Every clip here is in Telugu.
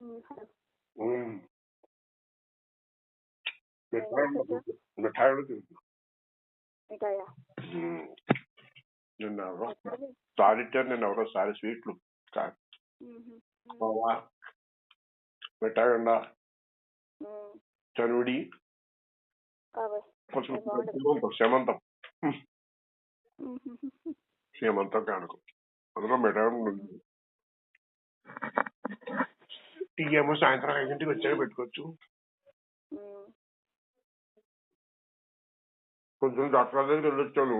హలో. హ్మ్. ఏం చేస్తుర్రు? మిఠాయిలు తింటున్నా. మిఠాయా? హ్మ్. నిన్నెవరో ఎక్కడిది? సారిచ్చారు నిన్నెవరో స్వీట్లు. హుహు. హ్మ్. కోవా, మిఠాయి ఉండ, హ్మ్. చనుడి, కాబోయ్ కొంచెం అది బాగుండదు. సేమంతం. హుహుహు. సేమంతం కానుక. అందులో మిఠాయి హ్మ్. ఉంటుంది. టీ ఏమో సాయంత్రం 5ంటికి వచ్చాక పెట్టుకోవచ్చు. హ్మ్. కొంచెం డాక్టర్ దగ్గరికి వెళ్ళొచ్చాను.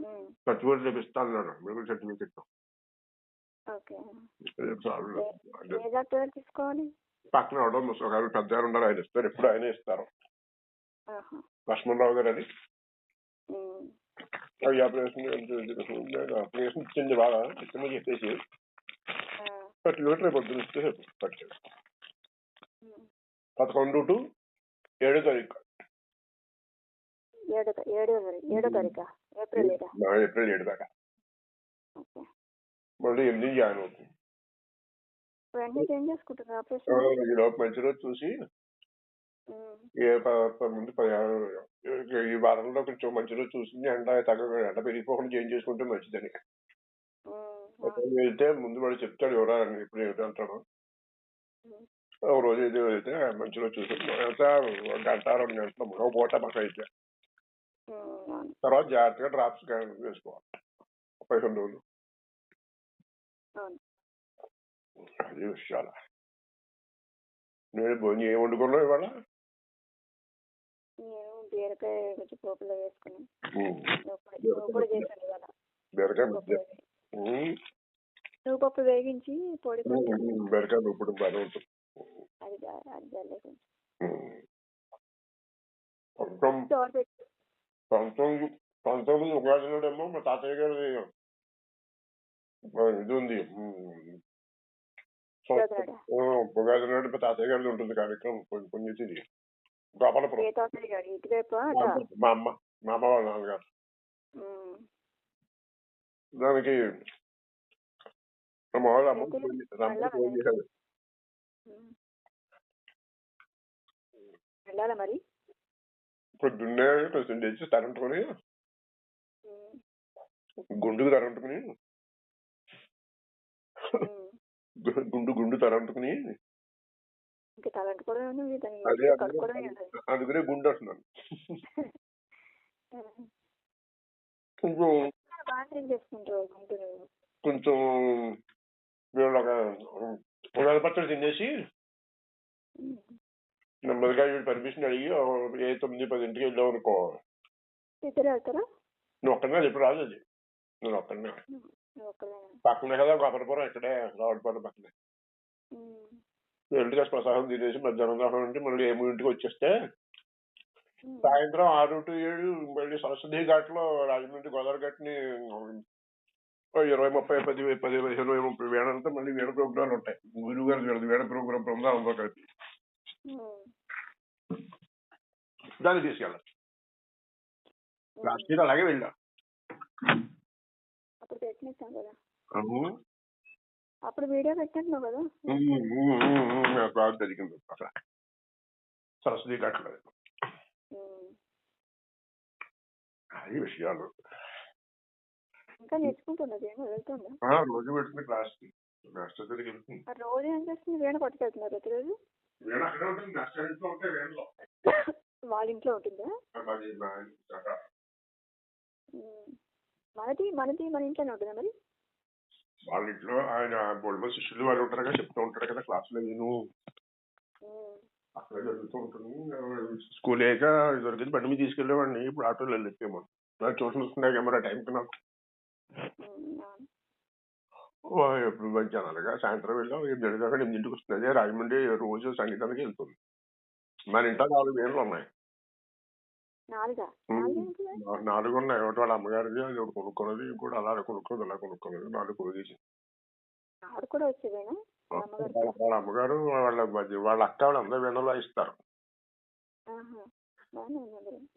హ్మ్. సర్టిఫికేట్ తెప్పిస్తా అన్నాడు. Medical certificate. ఓకే. చాలు. ఏ డాక్టర్ దగ్గర తీసుకోవాలి? పక్కన ఎవడో ముసలిగారు పెద్దగారు ఉన్నారు, ఆయన ఇస్తారు. ఎప్పుడు ఆయనే ఇస్తారు. ఆహా. లక్ష్మణరావు గారు అని. హ్మ్. అవి అప్లికేషన్ ఇచ్చింది బాగా ఇష్టమని చెప్పేసి ఆ. సర్టిఫికేట్ రేపు పొద్దున ఇస్తే పట్టాడు. హ్మ్. 11 to 7 తారీఖు. 7 తారీఖా? ఏప్రిల్ 7. ఏప్రిల్ 7 దాకా. ఓకే. మళ్ళీ 8 జాయిన్ అవుతుంది. వెంటనే చేంజ్ చేసుకుంటారా ఆపరేషన్? ఈ లోపు మంచి రోజు చూసి ఏ 19, 16 ఈ వారంలో కొంచెం మంచి రోజు చూసి ఎండ పెరిగిపోకుండా చేంజ్ చేసుకుంటే మంచిదని. వెళ్తే ముందు వాడు చెప్తాడు ఎవరాలని ఇప్పుడు ఏమిటంటాడు. ఒక రోజు ఏదో వెళ్తే మంచి రోజు చూసి వెళ్తే 1 గంట 2 గంటలు ఒక పూట మాకు అయితే తర్వాత జాగ్రత్తగా డ్రాప్స్ వేసుకోవాలి 15 రోజులు. అది విషయాలు. నేను భోజనం ఏం వండుకున్నావు ఇవాళ? నేను బీరకాయ కొంచెం పోపులో వేసుకుని చేశాను. బీరకాయ నువ్వు పప్పు వేగించి పొడి బీరకాయ ఇప్పుడు బాగా ఉంటుంది. అది జల్లే కొంచెం 19 ఉగాది నాడేమో మా తాతయ్య గారి ఇది ఉంది. ఉగాది నాడు మా తాతయ్య గారిది ఉంటుంది కార్యక్రమం. కొన్ని తిరిగి గోపాలపురం. మా అమ్మ వాళ్ళ నాన్నగారు. దానికి మామూలు అమ్మ ఫోన్ చేశాడు. వెళ్ళాలా మరి? పొద్దున్నే కొంచెం తెచ్చి తరంటుకుని గుండుకు తరంటుకుని గుండు తరంటుకుని అందుకనే గుండు అంటున్నాను. కొంచెం ఉగాది పచ్చడి తినేసి నెమ్మదిగా పర్మిషన్ అడిగి 9, 10 వెళ్ళావు అనుకో. నువ్వు ఒక్కనే ఎప్పుడు రాదు. అది నేను ఒక్కనే. పక్కనే కదా గోపాలపురం, ఇక్కడే రావులపాలెం పక్కనే. ఇంటికి ప్రసాదం తినేసి మధ్యాహ్నం దాకా ఉంటే మళ్ళీ 3ంటికి వచ్చేస్తే సాయంత్రం 6 to 7 మళ్ళీ సరస్వతి ఘాట్ లో రాజమండ్రి గోదావరి ఘాట్ని 20, 30, 10, 15, 20 వేడంతా మళ్ళీ వేడ ప్రోగ్రాంలు ఉంటాయి. గురువు గారు వేడ ప్రోగ్రాం బృందాలంలో కలిపి దాన్ని తీసుకెళ్ళాలి. లాస్ట్ ఇయర్ అలాగే వెళ్ళా. అప్పుడు వీడియో పెట్టినట్టున్నావు కదా? బాగా జరిగింది అక్కడ సరస్వతి ఘాట్లో. అది విషయాలు. ఇంకా నేర్చుకుంటున్నది ఏమో వెళ్తుందా? రోజు పెడుతుంది క్లాస్కి. మాస్టర్ దగ్గరికి వెళ్తుంది. రోజు ఏం చేస్తుంది? వేణ పట్టుకెళ్తున్నారు ప్రతిరోజు? వేణ అక్కడే ఉంటుంది. మాస్టర్ ఇంట్లో ఉంటే వేణలో వాళ్ళ ఇంట్లో ఉంటుందా? మనది మన ఇంట్లోనే ఉంటుందా మరి? వాళ్ళ ఇంట్లో ఆయన బోల్బో శిష్యులు వాళ్ళు ఉంటారు కదా, చెప్తూ ఉంటారు కదా క్లాసులో. నేను అక్కడ జరుగుతూ ఉంటుంది. స్కూల్ అయ్యాక దొరికింది బండి మీద తీసుకెళ్ళేవాడిని. ఇప్పుడు ఆటోలో వెళ్ళిపోయాము. నాకు ట్యూషన్ వస్తున్నాయి కెమెరా టైంకి నాకు ఎప్పుడు జనాలుగా సాయంత్రం వెళ్ళాం. 8 దాకా 8ంటికి వస్తుంది. రాజమండ్రి రోజు సంగీతానికి వెళ్తుంది. మన ఇంట్లో 4 వేళ్ళు ఉన్నాయి. 4 ఉన్నాయి. ఒకటి వాళ్ళ అమ్మగారిది, అది ఒకటి కొనుక్కున్నది, ఇంకోటి అలా కొనుక్కోదు, అలా కొనుక్కున్నది. 4 కొనుగేసి వాళ్ళ అమ్మగారు వాళ్ళ అక్క వాళ్ళు అందరూ వీణలో ఇస్తారు.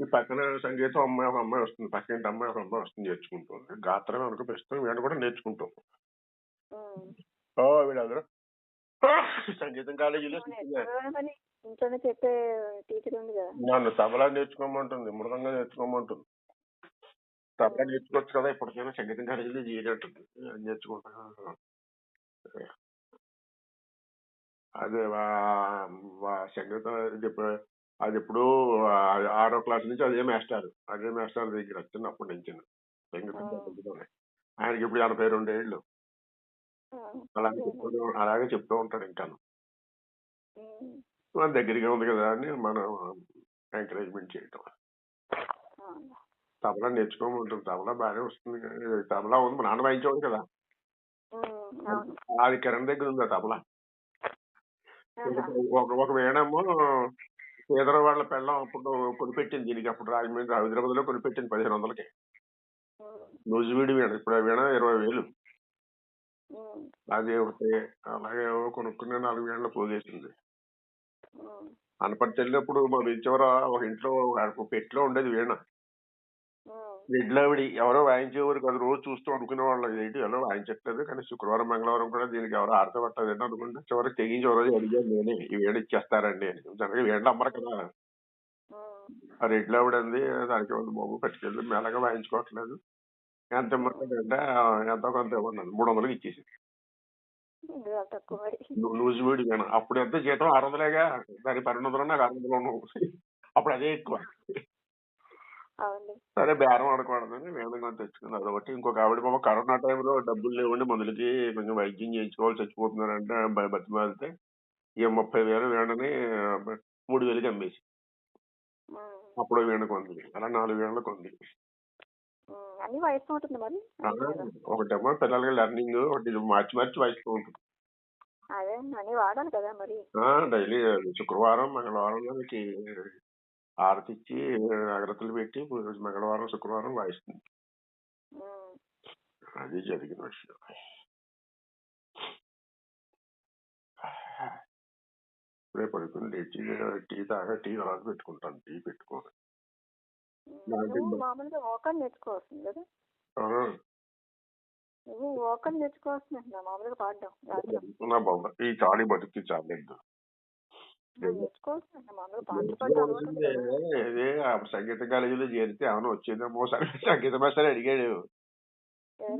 ఈ పక్కన సంగీతం అమ్మాయి ఒక అమ్మాయి వస్తుంది, పక్కింటి అమ్మాయి ఒక అమ్మాయి వస్తుంది నేర్చుకుంటుంది. గాత్రమే అనుకో ప్రస్తుతం వీణ కూడా నేర్చుకుంటాం. వీళ్ళందరూ సంగీతం కాలేజీలో మరి ఇంట్లోనే చెప్పే టీచర్ ఉంది కదా. నన్ను తబలా నేర్చుకోమంటుంది, మృదంగా నేర్చుకోమంటుంది. తబలా నేర్చుకోవచ్చు కదా, ఇప్పటికైనా సంగీతం కాలేజీలో చేయనట్టుంది. నేర్చుకుంటా. అదే సంగీతం అది ఎప్పుడు 6వ క్లాస్ నుంచి అదే మాస్టర్ దగ్గర చిన్నప్పటి నుంచి సంగీతం. ఆయనకి ఇప్పుడు 82 ఏళ్ళు. అలాగే చెప్తూ ఉంటాడు. ఇంకా మన దగ్గరగా ఉంది కదా అని మనం ఎంకరేజ్మెంట్ చేయటం. తబలా నేర్చుకోమంటుంది. తబలా బాగానే వస్తుంది. తబలా ఉంది, మా నాన్న వాయించేవాడు కదా. అది కిరణ్ దగ్గర ఉంది ఆ తబలా. ఒక వేణేమో పేదర వాళ్ళ పెళ్ళం అప్పుడు కొనిపెట్టింది దీనికి. అప్పుడు రాజమండ్రి హైదరాబాద్ లో కొనిపెట్టింది 1500కి. నూజివీడి వీణ. ఇప్పుడు ఆ వీణ 20,000. అది ఒకటి. అలాగే కొనుక్కునే 4 వీణలు పోగేసింది. అనపర్తి వెళ్ళినప్పుడు మా చివర ఒక ఇంట్లో పెట్టిలో ఉండేది వీణ. రెడ్లావిడి ఎవరో వాయించేవారు కదా, రోజు చూస్తూ అనుకునేవాళ్ళు ఏంటి ఎవరో వాయించట్లేదు, కానీ శుక్రవారం మంగళవారం కూడా దీనికి ఎవరో ఆడత పట్టలేదు అనుకుంటే చివరికి తెగించి రోజు అడిగాను నేనే, ఈ వేడి ఇచ్చేస్తారండి అని. జనరల్గా వేళ్ళు అమ్మరు కదా. ఆ రెడ్లావిడ అంది, దానికి ఉంది బాబు పట్టుకెళ్ళి మెల్లగా వాయించుకోవట్లేదు, ఎంత ఇమ్మంటే ఎంతో కొంత ఇవ్వన్నది. 300కి ఇచ్చేసి నూజివీడి వీణ. అప్పుడు ఎంత జీతం 600లేగా, దాని 1200 నాకు 600 అప్పుడు అదే ఎక్కువ. సరే బేరం ఆడకూడదని వేణంగా తెచ్చుకుంది. అదొకటి. ఇంకొక ఆవిడ బాబు కరోనా టైంలో డబ్బులు లేవండి, మందులకి కొంచెం వైద్యం చేయించుకోవాలి, చచ్చిపోతున్నారంటే బతిమాలితే ఈ 30,000 వేణని 3,000కి అమ్మేసి అప్పుడు వీణ కొంది. అలా 4 వీణలు కొంది. ఒకటేమో పిల్లలకి లెర్నింగ్, ఒకటి మార్చి వాయిస్తూ ఉంటుంది. డైలీ శుక్రవారం మంగళవారం దానికి హారతి ఇచ్చి అగరత్తులు పెట్టి మంగళవారం శుక్రవారం వాయిస్తుంది. అది జరిగిన విషయం. ఇప్పుడే పడుకుని లేచి టీ తర్వాత పెట్టుకుంటాను. టీ పెట్టుకోవాలి. ఈ చాలి బతుకి చాలేదు. సంగీత కాలేజీలో చేరితే ఏమైనా వచ్చేదేమో. సంగీత మాస్టర్ అడిగాడు,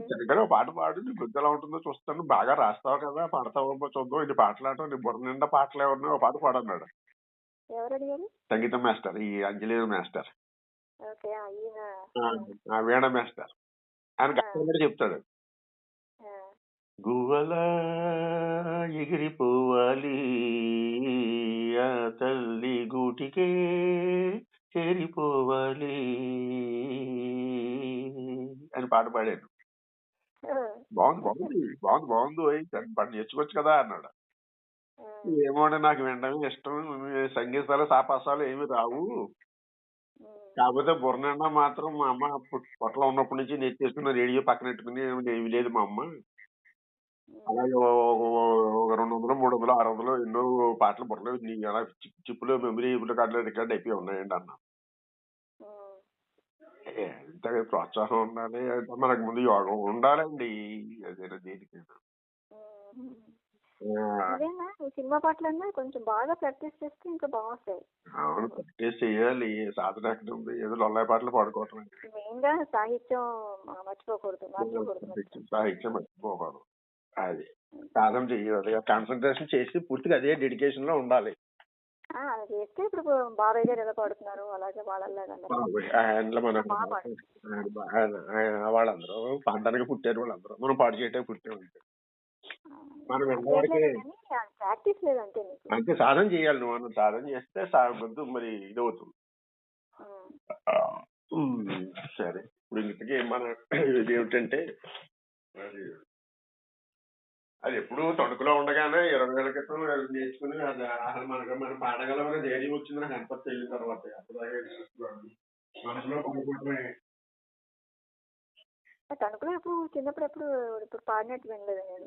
సరిగ్గా పాట పాడు, నీ గుర్తు ఎలా ఉంటుందో చూస్తాను, బాగా రాస్తావు కదా, పాడతావు చూద్దాం, ఇది పాటలాడటం, నీ బుర్ర నిండా పాటలు ఎవరినో ఒక పాట పాడన్నాడు. సంగీతం మాస్టర్, ఈ అంజలి మాస్టర్, వీణ మాస్టర్. ఆయన కష్టపడి చెప్తాడు, గువ్వలా ఎగిరిపోవాలి ఆ తల్లి గూటికే చేరిపోవాలి అని పాట పాడాడు. బాగుంది నేర్చుకోవచ్చు కదా అన్నాడు. ఏమోండి, నాకు వినడమే ఇష్టం, సంగీతాలు సాపాసాలు ఏమి రావు, కాకపోతే బుర్ర నిండా మాత్రం మా అమ్మ పొట్టలో ఉన్నప్పటి నుంచి నేర్చేసుకున్న రేడియో పక్కన పెట్టుకుని ఏమి లేదు మా అమ్మ. అలాగే ఒక 200, 300, 600 ఎన్నో పాటలు బుర్రలో అలా చిప్పులో మెమరీ కార్డులో రికార్డ్ అయిపోయి ఉన్నాయండి అన్న. ఎంత ప్రోత్సాహం ఉండాలి, మనకు ముందు యోగం ఉండాలండి. అదేనా దేనికైనా. సినిమా పాటలన్నా కొంచెం బాగా ప్రాక్టీస్ చేస్తే ఇంకా బాగుంటాయి. అవును, ప్రాక్టీస్ చేయాలి. సాధన ఎక్కడ ఉంది, ఏదో లొల్లాయి పాటలు పాడుకోవటం. మెయిన్ గా సాహిత్యం మర్చిపోకూడదు. సాహిత్యం మర్చిపోకూడదు. అది సాధన చెయ్యాలి, కాన్సన్ట్రేషన్ చేసి పూర్తిగా అదే డెడికేషన్ లో ఉండాలి. చేస్తే ఇప్పుడు బాబాయ్ గారు ఎలా పాడుతున్నారు అలాగే వాళ్ళందరూ వాళ్ళందరూ పాడడానికి పుట్టారు, వాళ్ళందరూ మనం పాడు చేయడానికి పుట్టారు. మనం ప్రాక్టీస్ లేదంటే అంతే, సాధన చేయాలి. నువ్వు సాధన చేస్తే మరి ఇదవుతుంది. సరే, ఇప్పుడు ఇంతకీ మన ఇది ఏమిటంటే, అది ఎప్పుడు తణుకులో ఉండగానే 20 ఏళ్ల క్రితం నేర్చుకుని అసలు మనం పాడగలమని ధైర్యం వచ్చింది నాకు అనపర్తి వెళ్ళిన తర్వాత. మనసులో పడుకుంటున్నాయి. తణుకులో ఎప్పుడు చిన్నప్పుడు ఇప్పుడు పాడినట్టు వినలేదు నేను.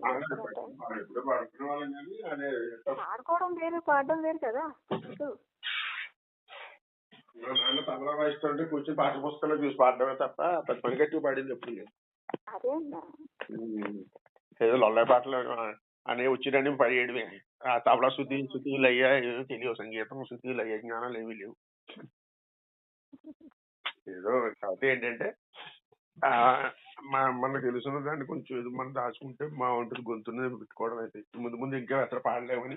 పాడుకోవడం వేరు, పాడడం వేరు కదా. నాన్న తబలా వాయిస్తుంటే కూర్చొని పాట పుస్తకంలో చూసి పాడడమే తప్ప పెద్ద పని కట్టి పాడింది ఎప్పుడు లేదు. అదే అన్నా, ఏదో లొల్లాయి పాటలు అనే వచ్చినని పడేయడమే. ఆ తబలా శృతులు అయ్యా ఏమో తెలియవు, సంగీతం శృతులు అయ్యా జ్ఞానాలు ఏమీ లేవు. ఏదో కాకపోతే ఏంటంటే మనకు తెలుసున్న దాన్ని కొంచెం ఏదో మనం దాచుకుంటే బాగుంటుంది, గొంతుని పెట్టుకోవడం అయితే. ముందు ముందు ఇంకా అసలు పాడలేమని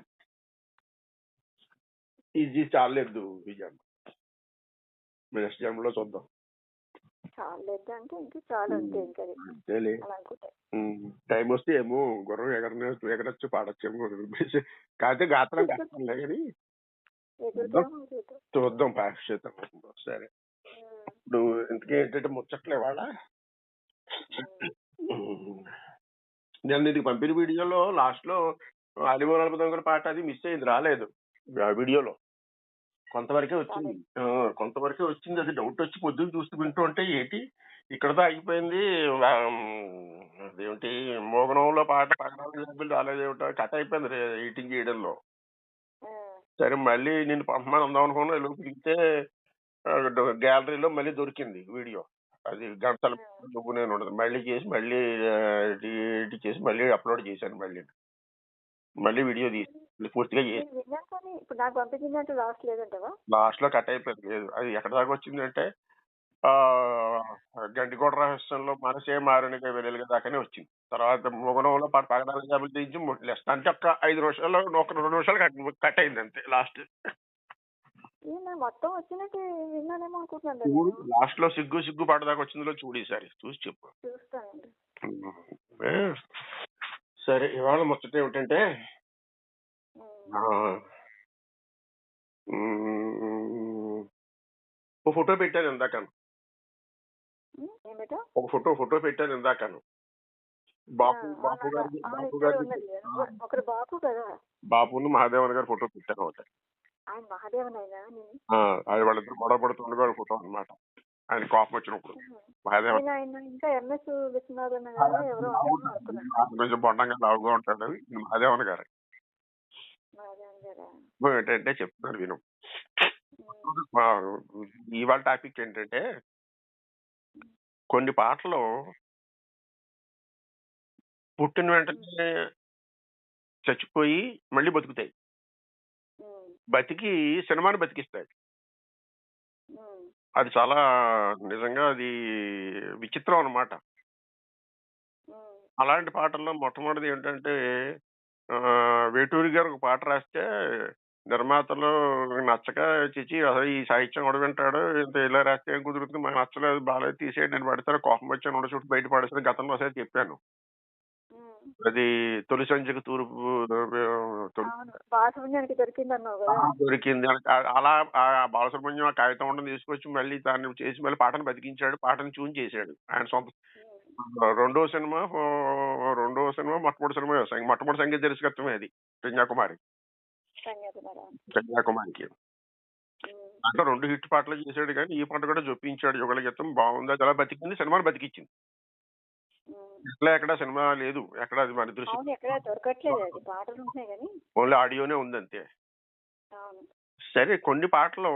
ఇది చాలేదు ఈ జన్మ, నెక్స్ట్ జన్మలో చూద్దాం. చాలేదు అంటే ఇంకా చాలు అంతే. ఇంకా అంతేలే. అలా అనుకుంటే టైం వస్తే ఏమో గుర్రం ఎగరచ్చు పాడొచ్చేమో. కాకపోతే గాత్రం కష్టంలే కానీ చూద్దాం పాశ్చేతం. సరే, ఇప్పుడు ఇంతకీ ఏంటంటే ముచ్చట్లే వాళ్ళ నేను ఇది పంపిన వీడియోలో లాస్ట్ లో అలిమోనల్ప దొంగల పాట అది మిస్ అయింది, రాలేదు ఆ వీడియోలో. కొంతవరకే వచ్చింది, కొంతవరకే వచ్చింది. అది డౌట్ వచ్చి పొద్దున్న చూస్తూ వింటూ ఉంటే ఏంటి ఇక్కడతో ఆగిపోయింది, అదేమిటి మోగనంలో పాట పగడాలు రాలేదేమిటో కట్ అయిపోయింది ఎడిటింగ్ చేయడంలో. సరే మళ్ళీ నేను పంపమని అందాం అనుకున్నా, లోపు దిగితే గ్యాలరీలో మళ్ళీ దొరికింది వీడియో. అది గంటల నేను ఉండదు, మళ్ళీ చేసి మళ్ళీ ఎడిట్ చేసి మళ్ళీ అప్లోడ్ చేశాను. మళ్ళీ వీడియో తీసి పూర్తిగా చేసి లాస్ట్ లో కట్ అయిపోయింది. లేదు అది ఎక్కడ దాకా వచ్చిందంటే గండికోట రహస్యంలో మనసే మారునిగా వెలుగుగా దాకానే వచ్చింది. తర్వాత మొగనంలో పగడాల జాబులు తీయించి ముట్లేస్తా అంటే ఒక్క 5 నిమిషాల్లో, ఒక 2 నిమిషాలు కట్ అయింది అంతే. లాస్ట్ మొత్తం వచ్చినట్టు విన్నానేమో అనుకుంటున్నాను. లాస్ట్ లో సిగ్గు పాటదాకా వచ్చిందో చూడు, ఈసారి చూసి చెప్పు. సరే, ఇవాళ ముచ్చట ఏమిటంటే ఒక ఫోటో పెట్టాను ఇందాకను, ఒక ఫోటో పెట్టాను ఇందాకను. బాపును మహాదేవన్ గారి ఫోటో పెట్టాను ఒకటి. అది వాళ్ళిద్దరు గొడవ పడుతుండగా ఫోటో అనమాట. ఆయన కోపం వచ్చినప్పుడు మహాదేవన్ కొంచెం బొండంగా లావుగా ఉంటాడు మహాదేవన్ గారు. ఏంటంటే చెప్తున్నారు విను. ఇవాళ టాపిక్ ఏంటంటే కొన్ని పాటలు పుట్టిన వెంటనే చచ్చిపోయి మళ్ళీ బతుకుతాయి, బతికి సినిమాని బతికిస్తాయి. అది చాలా నిజంగా అది విచిత్రం అన్నమాట. అలాంటి పాటల్లో మొట్టమొదటిది ఏంటంటే వేటూరి గారు ఒక పాట రాస్తే నిర్మాతలు నచ్చక చిచి అసలు ఈ సాహిత్యం కూడా వింటాడు, ఇంత ఇలా రాస్తే ఏం కుదురుతుంది, మాకు నచ్చలేదు, బాగాలేదు, తీసేయండి, నేను పడతాను, కోపం వచ్చాను ఉండ చుట్టూ బయట పడేస్తే గతంలో ఒకసారి చెప్పాను. అది తొలి సంచిక తూర్పు దొరికింది. అలా బాలసుబ్రహ్మణ్యం ఆ కాగితం ఉండని తీసుకొచ్చి మళ్ళీ దాన్ని చేసి మళ్ళీ పాటను బతికించాడు, పాటను ట్యూన్ చేశాడు ఆయన సొంత. రెండో సినిమా మొట్టమొదటి సంగీత దర్శకత్వమే అది కన్యాకుమారికి. అంటే 2 హిట్ పాటలు చేశాడు కానీ ఈ పాట కూడా జొప్పించాడు. యుగల గీతం బాగుంది, అది అలా బతికింది, సినిమాని బతికించింది. ఎక్కడ సినిమా లేదు, ఎక్కడ అది మన దృష్టి ఓన్లీ ఆడియోనే ఉంది అంతే. సరే, కొన్ని పాటలు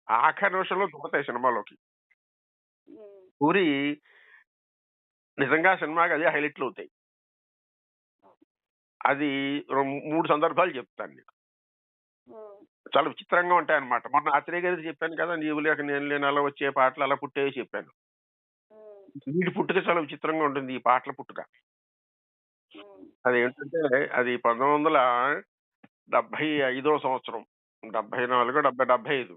ఆఖరి నిమిషంలో దూరతాయి సినిమాలోకి, ఊరి నిజంగా సినిమాకి అదే హైలైట్లు అవుతాయి. అది 3 సందర్భాలు చెప్తాను నీకు, చాలా విచిత్రంగా ఉంటాయి అన్నమాట. మొన్న ఆత్రేయ గారికి చెప్పాను కదా, నీవు లేక నేను లేని అలా వచ్చే పాటలు అలా పుట్టేవి చెప్పాను. వీడి పుట్టుక చాలా విచిత్రంగా ఉంటుంది, ఈ పాటల పుట్టుక. అదేంటంటే అది 1975 సంవత్సరం, 74, 75.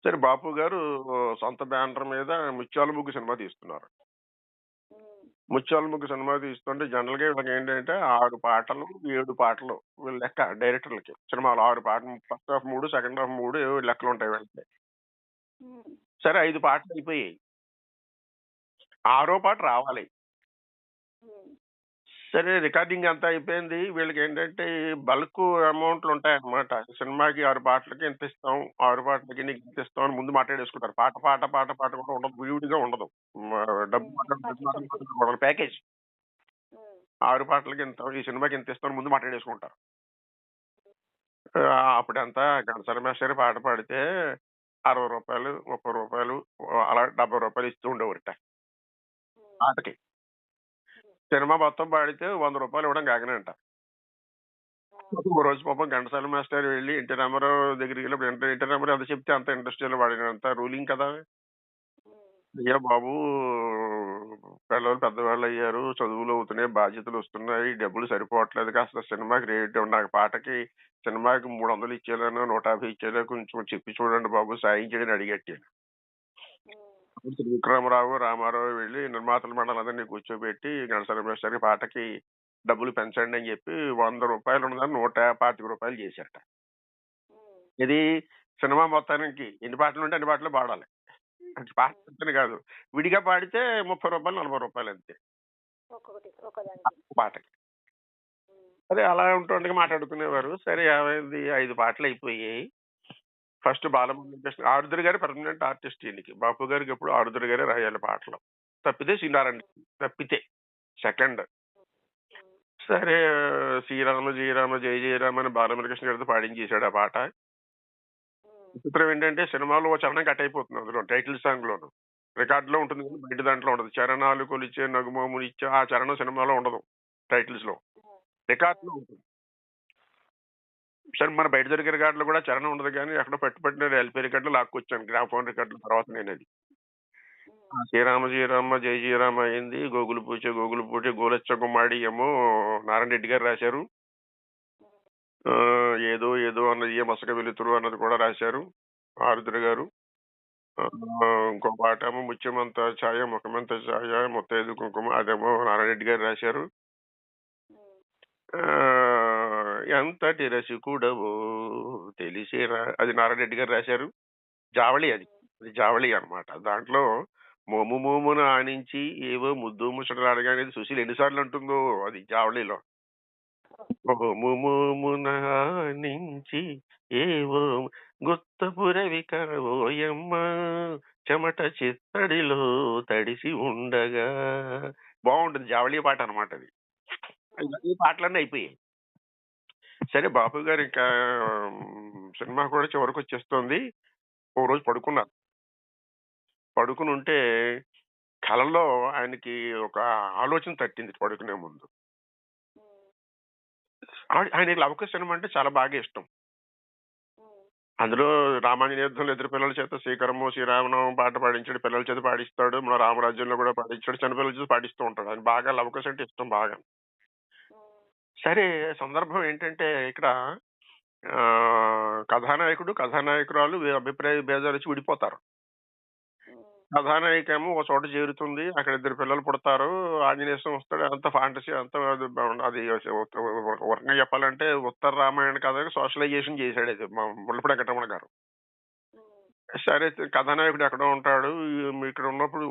సరే, బాపు గారు సొంత బ్యానర్ మీద ముత్యాల ముగ్గు సినిమా తీస్తున్నారు. ముత్యాల ముగ్గు సినిమా తీస్తుంటే జనరల్ గా వీళ్ళకి ఏంటంటే 6 పాటలు 7 పాటలు వీళ్ళ లెక్క డైరెక్టర్లకి. సినిమాలో 6 పాటలు, ఫస్ట్ హాఫ్ 3, సెకండ్ హాఫ్ 3 లెక్కలు ఉంటాయి వీళ్ళకి. సరే, 5 పాటలు అయిపోయాయి, 6వ పాట రావాలి. సరే, రికార్డింగ్ అంతా అయిపోయింది. వీళ్ళకి ఏంటంటే బల్క్ అమౌంట్లు ఉంటాయన్నమాట. సినిమాకి 6 పాటలకి ఎంత ఇస్తాం, 6 పాటలకి నీకు ఎంత ఇస్తాం అని ముందు మాట్లాడేసుకుంటారు. పాట కూడా ఉండదు, విడివిడిగా ఉండదు, డబ్బు ప్యాకేజ్. 6 పాటలకి ఎంత, ఈ సినిమాకి ఎంత ఇస్తాం ముందు మాట్లాడేసుకుంటారు. అప్పుడంతా ఘంటసాల మాస్టర్ పాట పాడితే 60 రూపాయలు, 30 రూపాయలు, అలా 70 రూపాయలు ఇస్తూ ఉండేవారట పాటకి. సినిమా మొత్తం పాడితే రూ. 100 ఇవ్వడం కాకనంట. ఓ రోజు పాపం ఘంటసాల మాస్టర్ వెళ్ళి ఎన్టీ రామారావు దగ్గరికి వెళ్ళి ఎన్టీ రామారావు ఎంత చెప్తే అంత ఇండస్ట్రీలో వాడినంత రూలింగ్ కదా. అయ్యా బాబు, పిల్లలు పెద్దవాళ్ళు అయ్యారు, చదువులు అవుతున్నాయి, బాధ్యతలు వస్తున్నాయి, డబ్బులు సరిపోవట్లేదు, కాస్త సినిమాకి రేట్ నాకు పాటకి సినిమాకి 300 ఇచ్చేలాను 150 ఇచ్చేలా కొంచెం చెప్పి చూడండి బాబు, సాయం చేయని అడిగట్టాను. అప్పుడు త్రివిక్రమరావు రామారావు వెళ్ళి నిర్మాతల మండలందరినీ కూర్చోబెట్టి ఘంటసాల మాస్టర్ పాటకి డబ్బులు పెంచండి అని చెప్పి రూ. 100 ఉన్నదాన్ని రూ. 125 చేశారట. ఇది సినిమా మొత్తానికి ఎన్ని పాటలు ఉంటే అన్ని పాటలు పాడాలి. అంటే పాట పెంచని కాదు, విడిగా పాడితే రూ. 30 రూ. 40 అంతే పాటకి. అదే అలా ఉంటుండగా మాట్లాడుకునేవారు. సరే ఏమైంది, 5 పాటలు అయిపోయాయి. ఫస్ట్ బాలమురళీ ఆరుద్ర గారు పర్మనెంట్ ఆర్టిస్ట్ ఈయనకి. బాపు గారికి ఎప్పుడు ఆరుద్ర గారే రాయాలి పాటలు, తప్పితే శ్రీనారాయణ తప్పితే సెకండ్. సరే శ్రీరామ జయరామ జయ జయరామ అని బాలమురళీకృష్ణ గారితో పాడించేశాడు ఆ పాట. చిత్రం ఏంటంటే సినిమాలో చరణం కట్ అయిపోతుంది, అందులో టైటిల్ సాంగ్ లోను రికార్డులో ఉంటుంది కానీ బయట దాంట్లో ఉండదు. చరణాలు కొలిచే నగుమోములు ఇచ్చే ఆ చరణం సినిమాలో ఉండదు, టైటిల్స్ లో రికార్డులో ఉంటుంది. సరే మన బయట దొరికే రికార్డులో కూడా చరణం ఉండదు, కానీ అక్కడ పట్టుబట్టిన ఎల్పీ రికార్డులో లాక్కొచ్చాను, గ్రాఫోన్ రికార్డుల తర్వాత నేను అది. శ్రీరామ శ్రీరామ జయ శ్రీరామ అయింది, గోగులు పూచే గోలచ్చ గుమ్మాడి ఏమో నారాయణ రెడ్డి గారు రాశారు. ఏదో ఏదో అన్నది ఏ మసక వెలుతురు అన్నది కూడా రాశారు ఆరుద్ర గారు. ఇంకో పాట ఏమో ముత్యమంత ఛాయ ముఖమంత ఛాయ ముత్తైదు కుంకుమ, అదేమో నారాయణ రెడ్డి గారు రాశారు. ఎంతటి రసికుడవో తెలిసేరా, అది నారాయణ రెడ్డి గారు రాశారు. జావళి, అది జావళి అన్నమాట. దాంట్లో మోము మోమును ఆనించి ఏవో ముద్దు ముచ్చటలు అడగానేది సుశీల్ ఎన్నిసార్లు అంటుందో అది జావళిలో. మోము మోమున ఆనించి ఏవో గుత్తపురవి కరవోయమ్మ చెమట చిత్తడిలో తడిసి ఉండగా, బాగుంటుంది జావళి పాట అనమాట అది. ఈ పాటలన్నీ అయిపోయాయి. సరే బాపు గారు ఇంకా సినిమా కూడా చివరికి వచ్చేస్తోంది. ఓ రోజు పడుకున్నారు. పడుకుని ఉంటే కలలో ఆయనకి ఒక ఆలోచన తట్టింది పడుకునే ముందు. ఆయన లవకుశ సినిమా అంటే చాలా బాగా ఇష్టం. అందులో రామాంజనేయ యుద్ధంలో ఇద్దరు పిల్లల చేత శ్రీకరము శ్రీరామనవం పాట పాడించాడు, పిల్లల చేత పాడిస్తాడు. మన రామరాజ్యంలో కూడా పాడించాడు, చిన్నపిల్లల చేత పాడిస్తూ ఉంటాడు. ఆయన బాగా లవకుశ అంటే ఇష్టం బాగా. సరే సందర్భం ఏంటంటే ఇక్కడ కథానాయకుడు కథానాయకురాలు అభిప్రాయ భేదాలు వచ్చి విడిపోతారు. కథానాయికేమో ఒక చోట చేరుతుంది, అక్కడ ఇద్దరు పిల్లలు పుడతారు, ఆంజనేయ స్వామి వస్తాడు, అంత ఫాంటసీ అంత అది వర్గంగా చెప్పాలంటే ఉత్తర రామాయణ కథ సోషలైజేషన్ చేశాడు అది మా ముళ్ళపూడి వెంకటరమణ గారు. సరే కథానాయకుడు ఎక్కడో ఉంటాడు, ఇక్కడ ఉన్నప్పుడు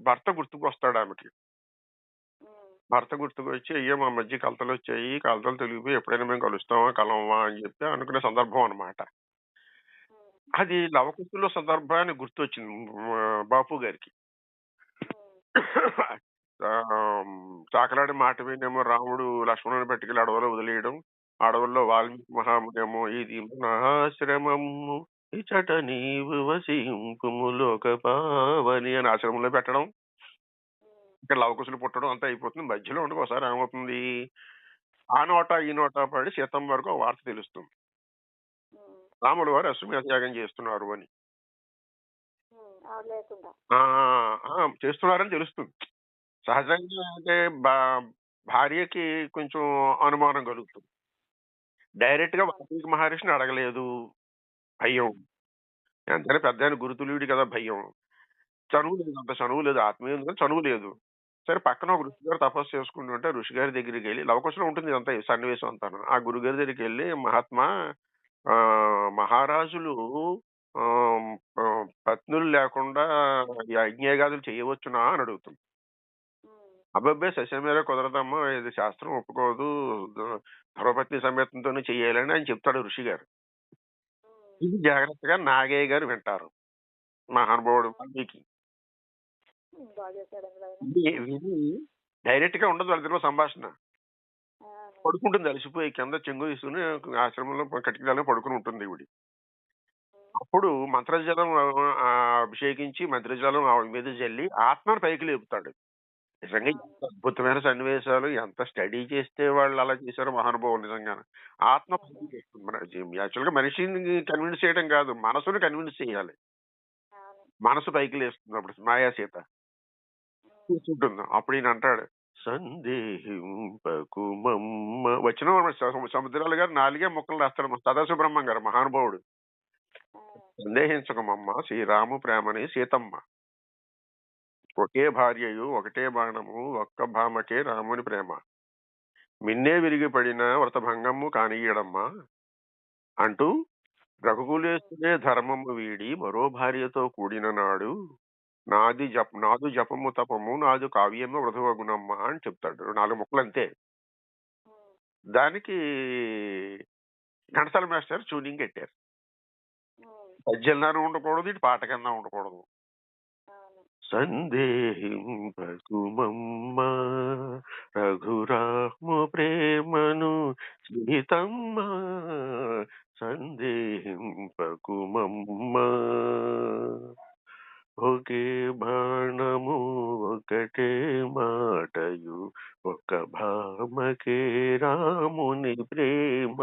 భర్త గుర్తుకు వస్తాడు ఆమెకి. భర్త గుర్తుకు వచ్చి అయ్యో మా మధ్య కలతలు వచ్చాయి, కలతలు తెలిగిపోయి ఎప్పుడైనా మేము కలుస్తామా కలవమా అని చెప్పి అనుకునే సందర్భం అనమాట. అది లవకుశలో సందర్భాన్ని గుర్తొచ్చింది బాపు గారికి. చాకలాడి మాట వినేమో రాముడు లక్ష్మణుని పట్టుకెళ్ళి అడవులో వదిలేయడం, అడవుల్లో వాల్మీకి మహామునేమో ఇది ఆశ్రమము ఇచట నీవు వసింపుము లోక పావని అని ఆశ్రమంలో పెట్టడం, ఇక్కడ లవకుశలు పుట్టడం అంతా అయిపోతుంది. మధ్యలో ఉండకు ఒకసారి ఏమవుతుంది, ఆ నోట ఈ నోట పడి సీతమ్మ వరకు ఒక వార్త తెలుస్తుంది, రాములు వారు అశ్వమేధ యాగం చేస్తున్నారు అని. చేస్తున్నారని తెలుస్తుంది. సహజంగా అంటే భార్యకి కొంచెం అనుమానం కలుగుతుంది. డైరెక్ట్ గా వాల్మీకి మహర్షిని అడగలేదు, భయం. ఎంతైనా పెద్ద ఆయన గురుతులుడి కదా, భయం. చనువు లేదు, అంత చనువు లేదు, ఆత్మీయం కానీ చనువు లేదు. సరే పక్కన ఒక ఋషి గారు తపస్సు చేసుకుంటుంటే ఋషి గారి దగ్గరికి వెళ్ళి, లవకుశలో ఉంటుంది ఇదంతా సన్నివేశం అంతాను. ఆ గురుగారి దగ్గరికి వెళ్ళి మహాత్మా మహారాజులు పత్నులు లేకుండా యజ్ఞయాగాదులు చేయవచ్చునా అని అడుగుతుంది. అబ్బాబ్బే సస్యమేర కుదరదమ్మా, ఇది శాస్త్రం ఒప్పుకోదు, ధర్మపత్ని సమేతంతోనే చెయ్యాలని ఆయన చెప్తాడు ఋషి గారు. ఇది జాగ్రత్తగా నాగయ్య గారు వింటారు, మహానుభావుడు వాల్మీకి. విని డైరెక్ట్ గా ఉండదు వాళ్ళిద్దరిలో సంభాషణ. పడుకుంటుంది అలసిపోయి, కింద చెంగు తీసుకుని ఆశ్రమంలో కటికదాలో పడుకుని ఉంటుంది ఇవిడి. అప్పుడు మంత్రజలం అభిషేకించి మంత్రజలం ఆవిడ మీద జల్లి ఆత్మను పైకి లేపుతాడు. నిజంగా ఎంత అద్భుతమైన సన్నివేశాలు, ఎంత స్టడీ చేస్తే వాళ్ళు అలా చేశారో మహానుభావులు నిజంగానే. ఆత్మ పైకి లేస్తుంది. యాక్చువల్‌గా మనిషిని కన్విన్స్ చేయడం కాదు, మనసుని కన్విన్స్ చేయాలి. అవును. మనసు పైకి లేస్తుంది అప్పుడు మాయా సీత కూర్చుంటుంది. అప్పుడు ఈయన అంటాడు, సందేహింపకు మమ్మ వచ్చిన సముద్రాలు గారు 4 ముక్కలు రాస్తాడు సదాశివబ్రహ్మం గారు మహానుభావుడు. సందేహించకమమ్మ శ్రీరాము ప్రేమని సీతమ్మ. ఒకే భార్యయు ఒకటే బాణము ఒక్క భామకే రాముని ప్రేమ. మిన్నే విరిగి పడిన వ్రతభంగము కానీయడమ్మా అంటూ రఘుకులేశుడే ధర్మము వీడి మరో భార్యతో కూడిన నాడు నాదు జపము తపము నాదు కావ్యము వృధువగునమ్మా అని చెప్తాడు. 4 ముక్కలు అంతే. దానికి ఘంటసాల మాస్టర్ ట్యూనింగ్ పెట్టారు. పద్యంలానే ఉండకూడదు, ఇటు పాట కింద ఉండకూడదు. సందేహింపకుమమ్మ రఘురాము ప్రేమను సీతమ్మ, సందేహింపకుమమ్మ. ఒకే బాణము ఒకటే మాటయు ఒక భామకే రాముని ప్రేమ.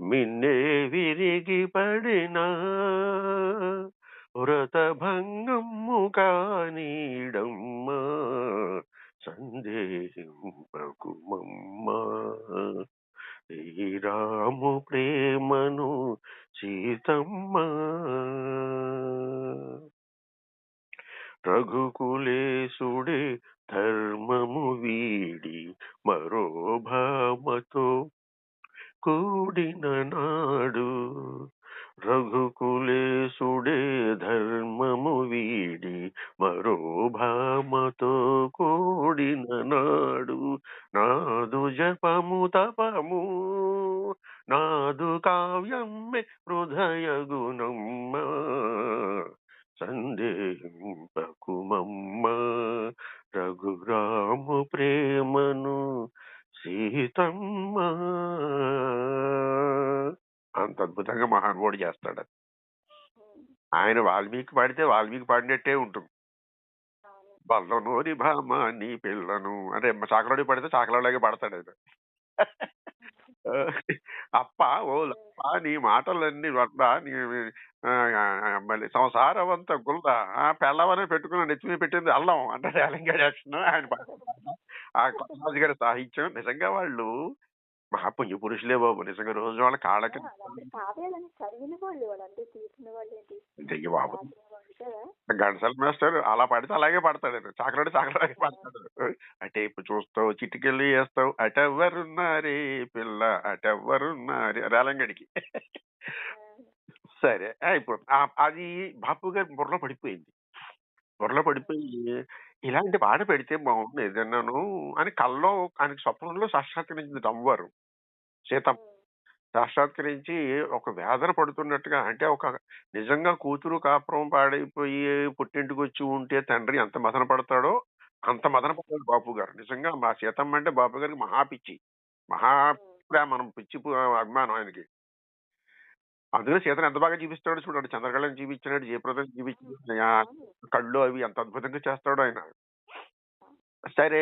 మిన్నే విరిగి పడినా వ్రతభంగము కానీడమ్మా సందేహింపకుమమ్మ. శ్రీరాము ప్రేమను సీతమ్మ. రఘుకులేశుడే ధర్మము వీడి మరో భామతో కూడిన నాడు. రఘుకులేశుడే ధర్మము వీడి మరో భామతో కూడిన నాడు. నాదు జపము తపము నాదు కావ్యమ్మె హృదయగుణమ్మ. సందేహింపకుమమ్మ రఘురాము ప్రేమను సీతమ్మ. అంత అద్భుతంగా మహానుభావుడు చేస్తాడు. ఆయన వాల్మీకి పాడితే వాల్మీకి పాడినట్టే ఉంటుంది. బల్లనోరి భామ నీ పిల్లను అంటే చాకలోడి పడితే చాకలోలాగే పడతాడు ఆయన. అప్ప ఓ లప్ప నీ మాటలన్నీ వద్ద నీ మళ్ళీ సంసారవంత గుల్ద పెళ్ళవనే పెట్టుకుని నెత్తి మీద పెట్టింది అల్లం అంటే రేలంగాడి యాక్షన్ ఆయన ఆ కొత్తరాజు గారి సాహిత్యం. నిజంగా వాళ్ళు మహాపుణ్య పురుషులే బాబు. నిజంగా రోజు వాళ్ళ కాళ్ళకి కావ్యాలని చదివిన వాళ్ళు వాళ్ళంటే తీసిన వాళ్ళు ఏంటి దెయ్య బాబు. ఘంటసాల మాస్టర్ అలా పడితే అలాగే పడతాడు. చాకలాడి చాకలాగే పడతాడు. అంటే ఇప్పుడు చూస్తావు చిటికెళ్ళి వేస్తావు అటెవ్వరున్నారే పిల్ల అటెవ్వరున్నారే రేలంగడికి. సరే ఇప్పుడు అది బాపు గారి బుర్రలో పడిపోయింది. బుర్రలో పడిపోయి ఇలాంటి పాట పెడితే బాగుండు ఏదన్నాను అని కల్లో ఆయనకి స్వప్నంలో సాక్షాత్కరించింది అమ్మవారు సీతమ్మ. సాక్షాత్కరించి ఒక వేదన పడుతున్నట్టుగా అంటే ఒక నిజంగా కూతురు కాపురం పాడైపోయి పుట్టింటికి వచ్చి ఉంటే తండ్రి ఎంత మదన పడతాడో అంత మదన పడతాడు బాపు గారు. నిజంగా మా సీతమ్మ అంటే బాపు గారికి మహాపిచ్చి మనం పిచ్చి అభిమానం ఆయనకి. అందులో సీతను ఎంత బాగా చూపిస్తాడో చూడండి. చంద్రకళను చూపించినాడు, జయప్రదం చూపించినాడు, కళ్ళు అవి ఎంత అద్భుతంగా చేస్తాడో ఆయన. సరే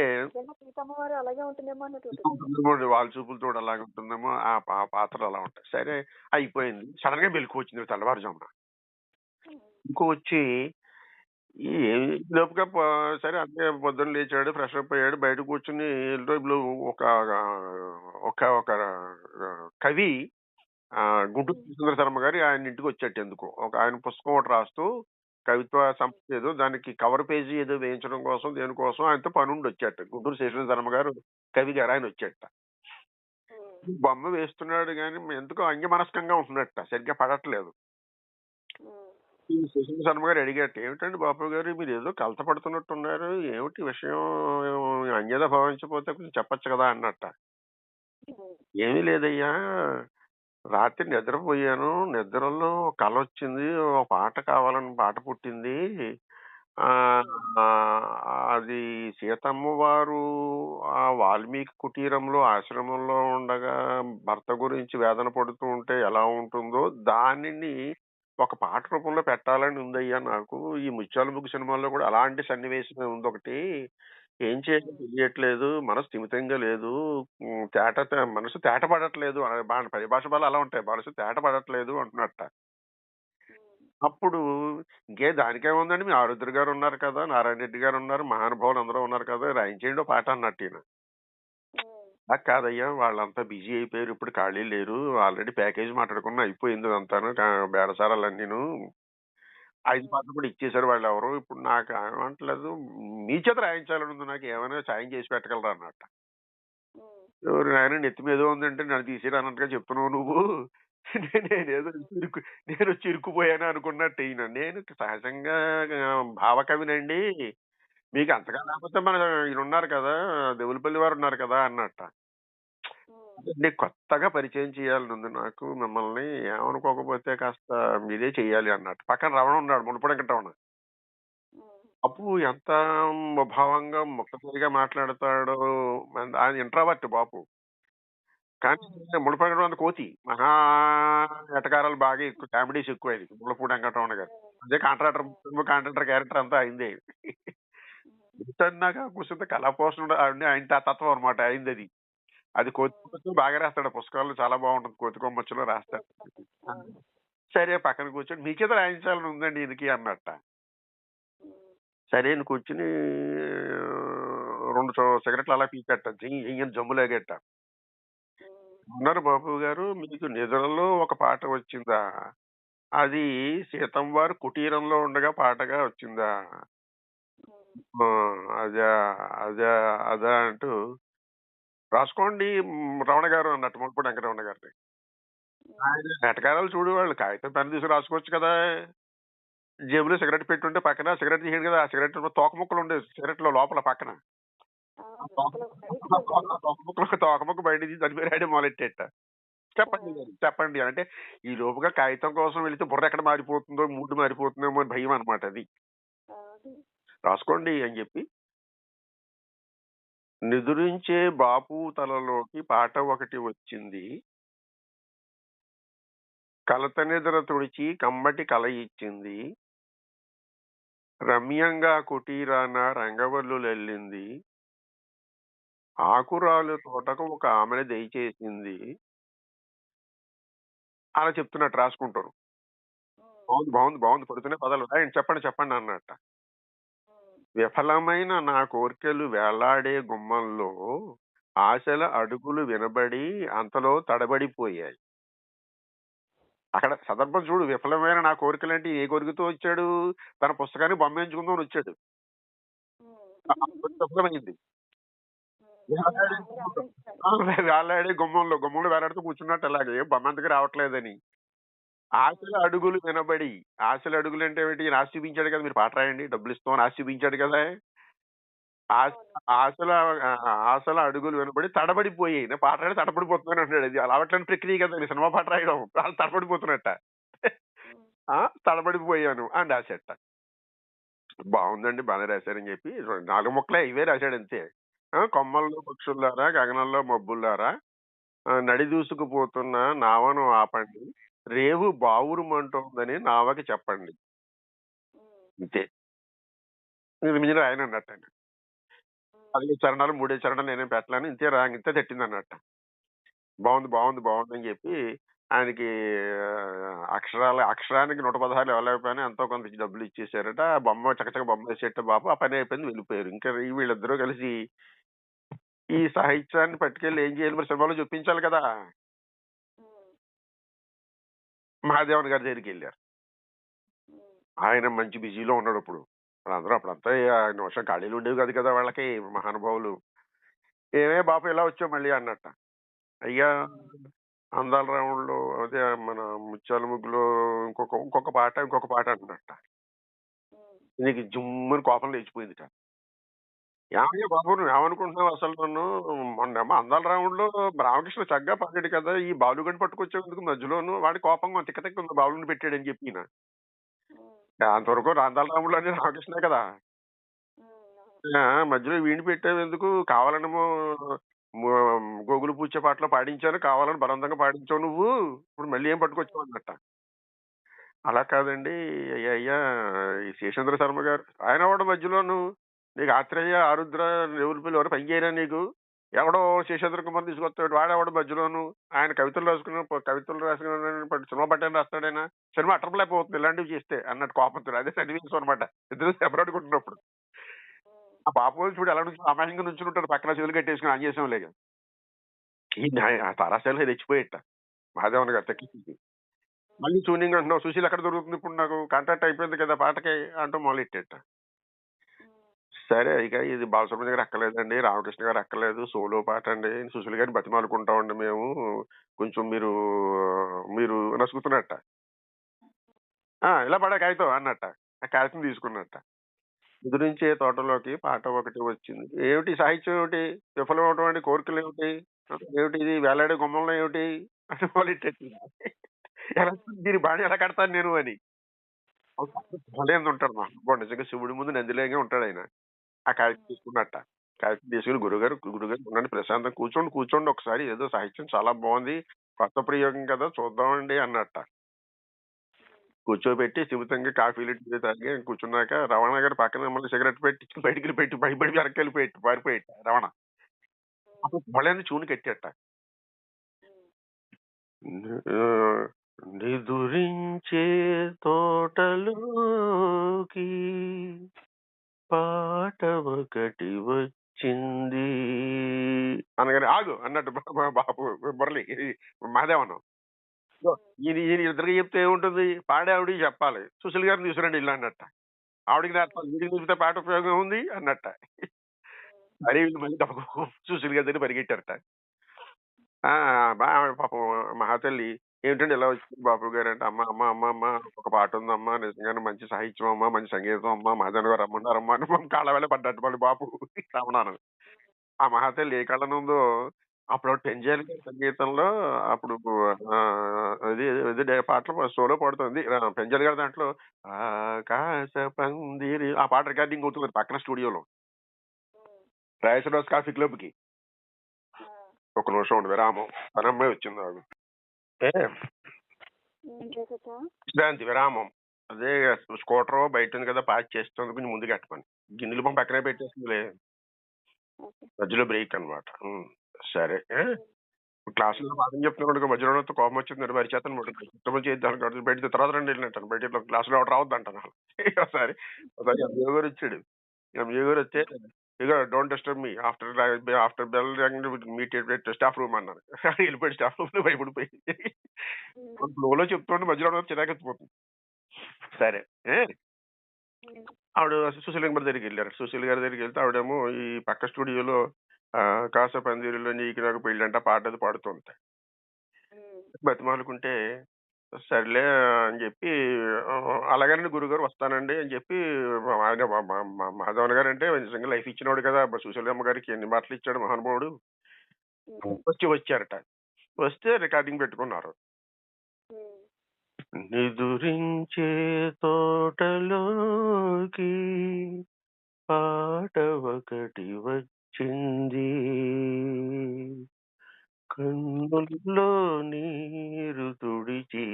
వాళ్ళ చూపులతో అలాగే ఉంటుందేమో ఆ పాత్ర అలా ఉంటాయి. సరే అయిపోయింది. సడన్ గా మెలకు వచ్చింది తెల్లవారుజామున. ఇంకో వచ్చి ఈ లోపుగా సరే అంటే పొద్దున్న లేచాడు, ఫ్రెష్ అప్ అయ్యాడు, బయట కూర్చుని ఇప్పుడు ఒక ఒక ఒక కవి గుంటూరు సుందర శర్మ గారి ఆయన ఇంటికి వచ్చేట్టు ఎందుకు ఒక ఆయన పుస్తకం ఒకటి రాస్తూ కవిత్వ సంస్థ ఏదో దానికి కవర్ పేజీ ఏదో వేయించడం కోసం దేనికోసం ఆయనతో పనుండి వచ్చేట. గుంటూరు శేషుల శర్మ గారు కవి గారు ఆయన వచ్చేట. బొమ్మ వేస్తున్నాడు కానీ ఎందుకో అంగమనస్కంగా ఉంటున్నట్ట, సరిగ్గా పడట్లేదు. శేషుల శర్మ గారు అడిగేట, ఏమిటండి బాపు గారు మీరు ఏదో కలత పడుతున్నట్టున్నారు, ఏమిటి విషయం, అంగేదా భావించకపోతే కొంచెం చెప్పచ్చు కదా అన్నట్ట. ఏమీ లేదయ్యా, రాత్రి నిద్రపోయాను, నిద్రలో కల వచ్చింది, ఒక పాట కావాలని పాట పుట్టింది. అది సీతమ్మ వారు ఆ వాల్మీకి కుటీరంలో ఆశ్రమంలో ఉండగా భర్త గురించి వేదన పడుతూ ఉంటే ఎలా ఉంటుందో దానిని ఒక పాట రూపంలో పెట్టాలని ఉందయ్యా నాకు. ఈ 'ముత్యాల ముగ్గు' సినిమాలో కూడా అలాంటి సన్నివేశమే ఉందొకటి. ఏం చేయాలో తెలియట్లేదు. మనసు స్థిమితంగా లేదు. మనసు తేట పడట్లేదు. పరిభాష బలాలు అలా ఉంటాయి. మనసు తేట పడట్లేదు అంటున్నట్ట. అప్పుడు దానికేముందండి, మీ ఆరుద్ర గారు ఉన్నారు కదా, నారాయణ రెడ్డి గారు ఉన్నారు, మహానుభావులు అందరూ ఉన్నారు కదా, రాయించేయండి ఓ పాట అన్నట్టు ఈయన. కాదయ్యా, వాళ్ళంతా బిజీ అయిపోయారు, ఇప్పుడు ఖాళీ లేరు, ఆల్రెడీ ప్యాకేజ్ మాట్లాడుకున్నా అయిపోయింది అంతాను, బేరసారాలన్నీను 5 పాటలు కూడా ఇచ్చేసారు వాళ్ళు ఎవరు. ఇప్పుడు నాకు ఏమంటలేదు, మీ చేత రాయించాలని ఉంది, నాకు ఏమైనా సాయం చేసి పెట్టగలరా అన్నట్ట. ఎవరు నాయన నెత్తి మీద ఉందంటే నన్ను తీసేరా అన్నట్టుగా చెప్తున్నావు నువ్వు. నేనేదో నేను వచ్చి ఇరుక్కుపోయాను అనుకున్నట్టు ఈయన. నేను సహజంగా భావకవినండి, మీకు అంతగా లేకపోతే మన ఈయన ఉన్నారు కదా, దేవులపల్లి వారు ఉన్నారు కదా అన్నట్ట. నీకు కొత్తగా పరిచయం చేయాలని ఉంది నాకు మిమ్మల్ని, ఏమనుకోకపోతే కాస్త మీరే చెయ్యాలి అన్నట్టు. పక్కన రమణ ఉన్నాడు, మునుపటి వెంకటరమణ. అప్పు ఎంత ముభావంగా ముక్తసరిగా మాట్లాడతాడు. ఆయన ఇంట్రావర్ట్ బాపు, కానీ మునుపటి వెంకటరమణ కోతి మహా ఎటకారాలు బాగా ఎక్కువ, కామెడీస్ ఎక్కువ ఆయన ముళ్ళపూడి వెంకటరమణ గారు. అదే కాంట్రాక్టర్ క్యారెక్టర్ అంతా అయిందే. నాకు కుసిత కళాపోషణ ఆయన తత్వం అనమాట అయింది అది. అది కోతి బాగా రాస్తాడు పుస్తకాలు, చాలా బాగుంటుంది, కోతికొమ్మచ్చులో రాస్తాడు. సరే పక్కన కూర్చొని మీ చేత రాయించాలని ఉందండి ఈయనకి అన్నట్ట. సరే అని కూర్చుని 2 సిగరెట్లు అలా పీకెట్ట, ఈయన జమ్ములాగేట. ఉన్నారు బాబు గారు, మీకు నిద్రలో ఒక పాట వచ్చిందా, అది సీతం వారు కుటీరంలో ఉండగా పాటగా వచ్చిందా, అదా అదా అదా అంటూ రాసుకోండి రమణ గారు అన్నట్టు, మునుపటి వెంకటరమణ గారిని. ఆయన నెటకారాలు చూడేవాళ్ళు, కాగితం పెన్ తీసి రాసుకోవచ్చు కదా. జేబులో సిగరెట్ పెట్టుంటే పక్కన సిగరెట్ తీయడు కదా, ఆ సిగరెట్ తోక ముక్కలు ఉండేవి సిగరెట్ లో లోపల పక్కన. తోక ముక్క బయట తీసి దాని పేరు ఆడే మొదలెట్టేట. చెప్పండి చెప్పండి అంటే, ఈ లోపుగా కాగితం కోసం వెళితే బుర్ర ఎక్కడ మారిపోతుందో, మూడు మారిపోతుందేమో అని భయం అనమాట. అది రాసుకోండి అని చెప్పి, నిదురించే బాపు తలలోకి పాట ఒకటి వచ్చింది, కలత నిద్ర తుడిచి కమ్మటి కల ఇచ్చింది, రమ్యంగా కుటీరాన రంగవల్లులెల్లింది, ఆకురాలు తోటకు ఒక ఆమెను దయచేసింది. అలా చెప్తున్నట్టు రాసుకుంటారు. బాగుంది బాగుంది బాగుంది, పడుతున్న పదాలు రాయండి, చెప్పండి చెప్పండి అన్నట్ట. విఫలమైన నా కోర్కెలు వేలాడే గుమ్మంలో ఆశల అడుగులు వినబడి అంతలో తడబడిపోయాయి. అక్కడ సందర్భం చూడు, విఫలమైన నా కోరికలంటే ఏ కోరికతో వచ్చాడు, తన పుస్తకాన్ని బొమ్మ ఎంచుకుందామని వచ్చాడు. విఫలమైంది. వేలాడే గుమ్మంలో వేలాడుతూ కూర్చున్నట్టు అలాగే బొమ్మ ఎందుకు రావట్లేదని. ఆశల అడుగులు వినబడి, ఆశల అడుగులు అంటే ఏమిటి, ఆశ చూపించాడు కదా, మీరు పాట రాయండి డబ్బులు ఇస్తామని ఆశ చూపించాడు కదా. ఆశల ఆశల అడుగులు వినబడి తడబడిపోయాయి. నేను పాట రాయడం తడబడిపోతున్నాను అంటాడు. అది అలవాట్లేని ప్రక్రియ కదా, నేను సినిమా పాట రాయడం, వాళ్ళు తడబడిపోతున్నట్ట. తడబడిపోయాను అని రాసేట. బాగుందండి, బాగానే రాశారని చెప్పి 4 ముక్కలే ఇవే రాశాడు అంతే. కొమ్మల్లో పక్షుల్లారా, గగనంలో మబ్బుల్లారా, నడి దూసుకుపోతున్న నావను ఆపండి, రేవు బావురుమంటోందని నావకి చెప్పండి. ఇంతే, ఇది మీరు ఆయన అన్నట్టండి. 4 చరణాలు 3 చరణాలు నేనేం పెట్టలేను, ఇంతే ఇంతే తట్టింది అన్నట్ట. బాగుంది బాగుంది బాగుంది అని చెప్పి ఆయనకి అక్షరానికి 116 ఇవ్వలేకపోయినా ఎంతో కొంత డబ్బులు ఇచ్చేసారట. ఆ బొమ్మ చక్కచక్క బొమ్మ వేసేట బాబు, ఆ పని అయిపోయింది, వెళ్ళిపోయారు. ఇంకా వీళ్ళిద్దరూ కలిసి ఈ సాహిత్యాన్ని పట్టుకెళ్ళి ఏం చేయాలి, మరి సినిమాలో చూపించాలి కదా. మహాదేవన్ గారి దగ్గరికి వెళ్ళారు. ఆయన మంచి బిజీలో ఉన్నాడు ఇప్పుడు. అందరూ అప్పుడంతా 5 నిమిషం ఖాళీలు ఉండేవి కాదు కదా వాళ్ళకి, మహానుభావులు. ఏమే బాపు ఇలా వచ్చావు మళ్ళీ అన్నట్ట. అయ్యా, అందాల రాముల్లో అదే మన ముత్యాల ముగ్గులో ఇంకొక పాట అంటున్నట్ట. నీకు జుమ్మని కోపం లేచిపోయిందిట. ఏమయ్యా బాబు, నువ్వు ఏమనుకుంటున్నావు అసలు నన్ను, మొన్నేమో అందాల రాముల్లో రామకృష్ణ చక్కగా పాడాడు కదా, ఈ బాలుగని పట్టుకొచ్చేందుకు మధ్యలోను, వాడి కోపంగా తిక్క ఉంది, బాలుని పెట్టాడని చెప్పి ఈయన. అంతవరకు అందాల రాముల్లో అని రామకృష్ణే కదా, మధ్యలో వీడిని పెట్టావు ఎందుకు, కావాలనేమో గోగులు పూచే పాటలో పాడించాను, కావాలని బలవంతంగా పాడించావు నువ్వు, ఇప్పుడు మళ్ళీ ఏం పట్టుకొచ్చావు అన్నట్ట. అలా కాదండి. అయ్యా ఈ శేషేంద్ర శర్మ గారు ఆయన ఎవడు మధ్యలోను నీకు ఆత్రేయ ఆరుద్ర నెవులిపల్లి ఎవరు పని చేయరా నీకు? ఎవడో శేషేంద్ర కుమార్ తీసుకొస్తాడు వాడెవడు మధ్యలోను ఆయన కవితలు రాసుకున్న సినిమా పట్టాను రాస్తాడైనా సినిమా అట్టర్లేకపోతుంది ఇలాంటివి చేస్తే అన్నట్టు కోపంతో అదే సన్నివేశం అనమాట ఇద్దరు సెపరేట్ ఉంటున్నప్పుడు ఆ పాపం చూడు ఎలా నుంచి అమాయంగా నుంచి ఉంటాడు పక్కన చెవులు కట్టేసుకుని ఆన్ చేసాం లేక ఈ ఆ తారాశాల తెచ్చిపోయేట మహాదేవన్ గారు తగ్గించి మళ్ళీ ట్యూనింగ్ అంటున్నావు సుశీల్ ఎక్కడ దొరుకుతుంది ఇప్పుడు నాకు కాంటాక్ట్ అయిపోయింది కదా పాటకి అంటూ మొదలెట్టేట సరే ఇక ఇది బాలసుబ్రహ్మణ్యం గారు అక్కర్లేదండి రామకృష్ణ గారు అక్కర్లేదు సోలో పాట అండి సుశీల్ గారిని బతిమాలుకుంటామండి మేము కొంచెం మీరు మీరు నసుకుతున్నట్ట ఇలా పడే కాగితం అన్నట్ట ఆ కాగితం తీసుకున్నట్ట ఎదురించే తోటలోకి పాట ఒకటి వచ్చింది ఏమిటి సాహిత్యం ఏమిటి విఫలం అవటం అండి కోరికలు ఏమిటి ఏమిటి ఇది వేలాడే గుమ్మంలో ఏమిటి అని మొదలెట్టేసింది ఎలా దీని బాణి ఎలా కడతాను నేను అని భలేంది ఉంటాడు మా నిజంగా శివుడి ముందు నందిలేగా ఉంటాడు ఆయన ఆ కాగితం తీసుకున్నట్ట కాగితం తీసుకుని గురుగారు ఉండండి ప్రశాంతం కూర్చోండి ఒకసారి ఏదో సాహిత్యం చాలా బాగుంది కొత్త ప్రయోగం కదా చూద్దామండి అన్నట్ట కూర్చోబెట్టి సిమితంగా కాఫీలు టీ తాగి కూర్చున్నాక రవాణా గారు పక్కన మళ్ళీ సిగరెట్ పెట్టి బయటికి పెట్టి భయపడి వెనక్కి పెట్టి పారిపోయేట రవాణా అప్పుడు మళ్ళీ చూని కట్టేట నిదురించే తోటలోకి పాట ఒకటి వచ్చింది అనగానే ఆగు అన్నట్టు బాబు మురళి మాదేవనం ఈయన ఇద్దరికి చెప్తే ఏముంటుంది పాడే ఆవిడికి చెప్పాలి సుశీల్ గారిని తీసుకురండి ఇల్లు అన్నట్ట ఆవిడికి నేర్పాలి వీడికి చూపితే పాట ఉపయోగం ఉంది అన్నట్ట అరే వీళ్ళు మళ్ళీ సుశీల్ గారి దగ్గర పరిగెట్టారట పాపం మహాతల్లి ఏమిటండి ఇలా వచ్చింది బాబు గారు అంటే అమ్మ అమ్మ అమ్మ అమ్మ ఒక పాట ఉందమ్మా నిజంగానే మంచి సాహిత్యం అమ్మా మంచి సంగీతం అమ్మా మహాజన్ గారు రమ్మన్నారమ్మా అని కాళ్ళ వేళ పడ్డట్టు మళ్ళీ బాబు రమణాను ఆ మహాతల్లి ఏ కళ్ళనుందో అప్పుడు పెంజాలి గారి సంగీతంలో అప్పుడు అది ఇది పాటలు సోలో పాడుతుంది పెంజాలి గారి దాంట్లో ఆకాశ పందిరి ఆ పాట రికార్డింగ్ అవుతుంది పక్కన స్టూడియోలో రాయసరాజ్ కాఫీ క్లబ్ కి ఒక నిమిషం ఉండి విరామం పని అమ్మాయి వచ్చింది ఆవిడ విశ్రాంతి విరామం అదే స్కూటర్ బయట ఉంది కదా పార్క్ చేస్తుంది కొంచెం ముందు కట్టమని గిన్నెలు పంప పక్కనే పెట్టేస్తుందిలే మధ్యలో బ్రేక్ అనమాట సరే క్లాసులో పాఠం చెప్తున్నాడు మధ్యలో కోపం వచ్చింది మరి చేతను కుటుంబం చేద్దాం బయట తర్వాత రండి వెళ్ళినట్టు బయట క్లాసులో రావద్దు అంటాను ఒకసారి ఎంఏ గారు వచ్చాడు ఎంఏ గారు వస్తే ఇక don't disturb me after bell meet staff room అన్నారు వెళ్ళిపోయి స్టాఫ్ రూమ్ లో భయపడిపోయి ఫ్లోలో చెప్తుంటే మధ్యలో చిరాకెత్తిపోతుంది సరే ఆవిడ సుశీల్ గారి దగ్గరికి వెళ్ళారు సుశీల్ గారి దగ్గరికి వెళ్తే ఆవిడేమో ఈ పక్క స్టూడియోలో కాస పందిరిలో నీకు నాకు పెళ్ళంట పాట అది పాడుతుంటాయి బతిమాలుకుంటే సర్లే అని చెప్పి అలాగని గురుగారు వస్తానండి అని చెప్పి ఆయన మాధవన్ గారు అంటే నిజంగా లైఫ్ ఇచ్చినవాడు కదా సుశీలమ్మ గారికి ఎన్ని మాటలు ఇచ్చాడు మహానుభావుడు వచ్చారట వస్తే రికార్డింగ్ పెట్టుకున్నారు నిదురించే తోటలోకి పాట ఒకటి వచ్చింది కన్నుల్లో నీరు తుడిచి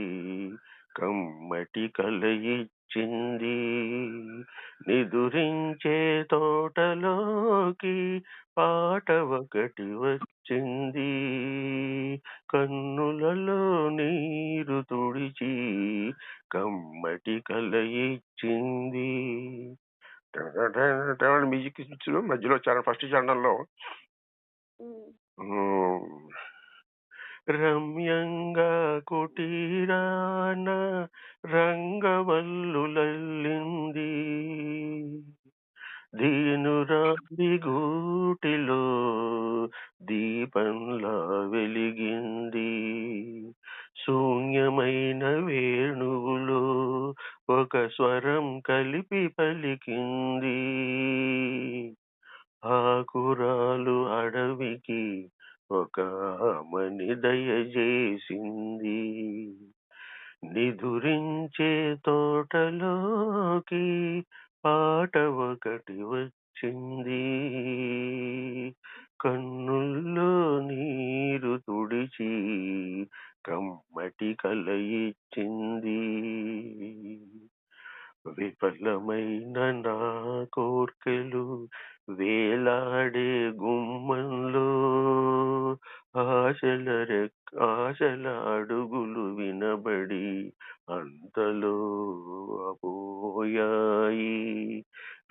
కమ్మటి కలయిచ్చింది నిదురించే తోటలోకి పాట ఒకటి వచ్చింది కన్నులలో నీరు తుడిచి కమ్మటి కలయిచ్చింది మ్యూజిక్ మధ్యలో ఫస్ట్ ఛానల్లో రమ్యంగా కుటీరాన రంగవల్లులల్లింది దీనురాలి గూటిలో దీపంలా వెలిగింది శూన్యమైన వేణువులో ఒక స్వరం కలిపి పలికింది ఆకురాలు అడవికి ఒక ఆమని దయచేసింది నిదురించే తోటలోకి పాట ఒకటి వచ్చింది కన్నుల్లో నీరు తుడిచి కమ్మటి కలయిచ్చింది. విఫలమైన నా కోర్కెలు వేలాడే గుమ్మంలో ఆశల అడుగులు వినబడి అంతలో అపోయాయి.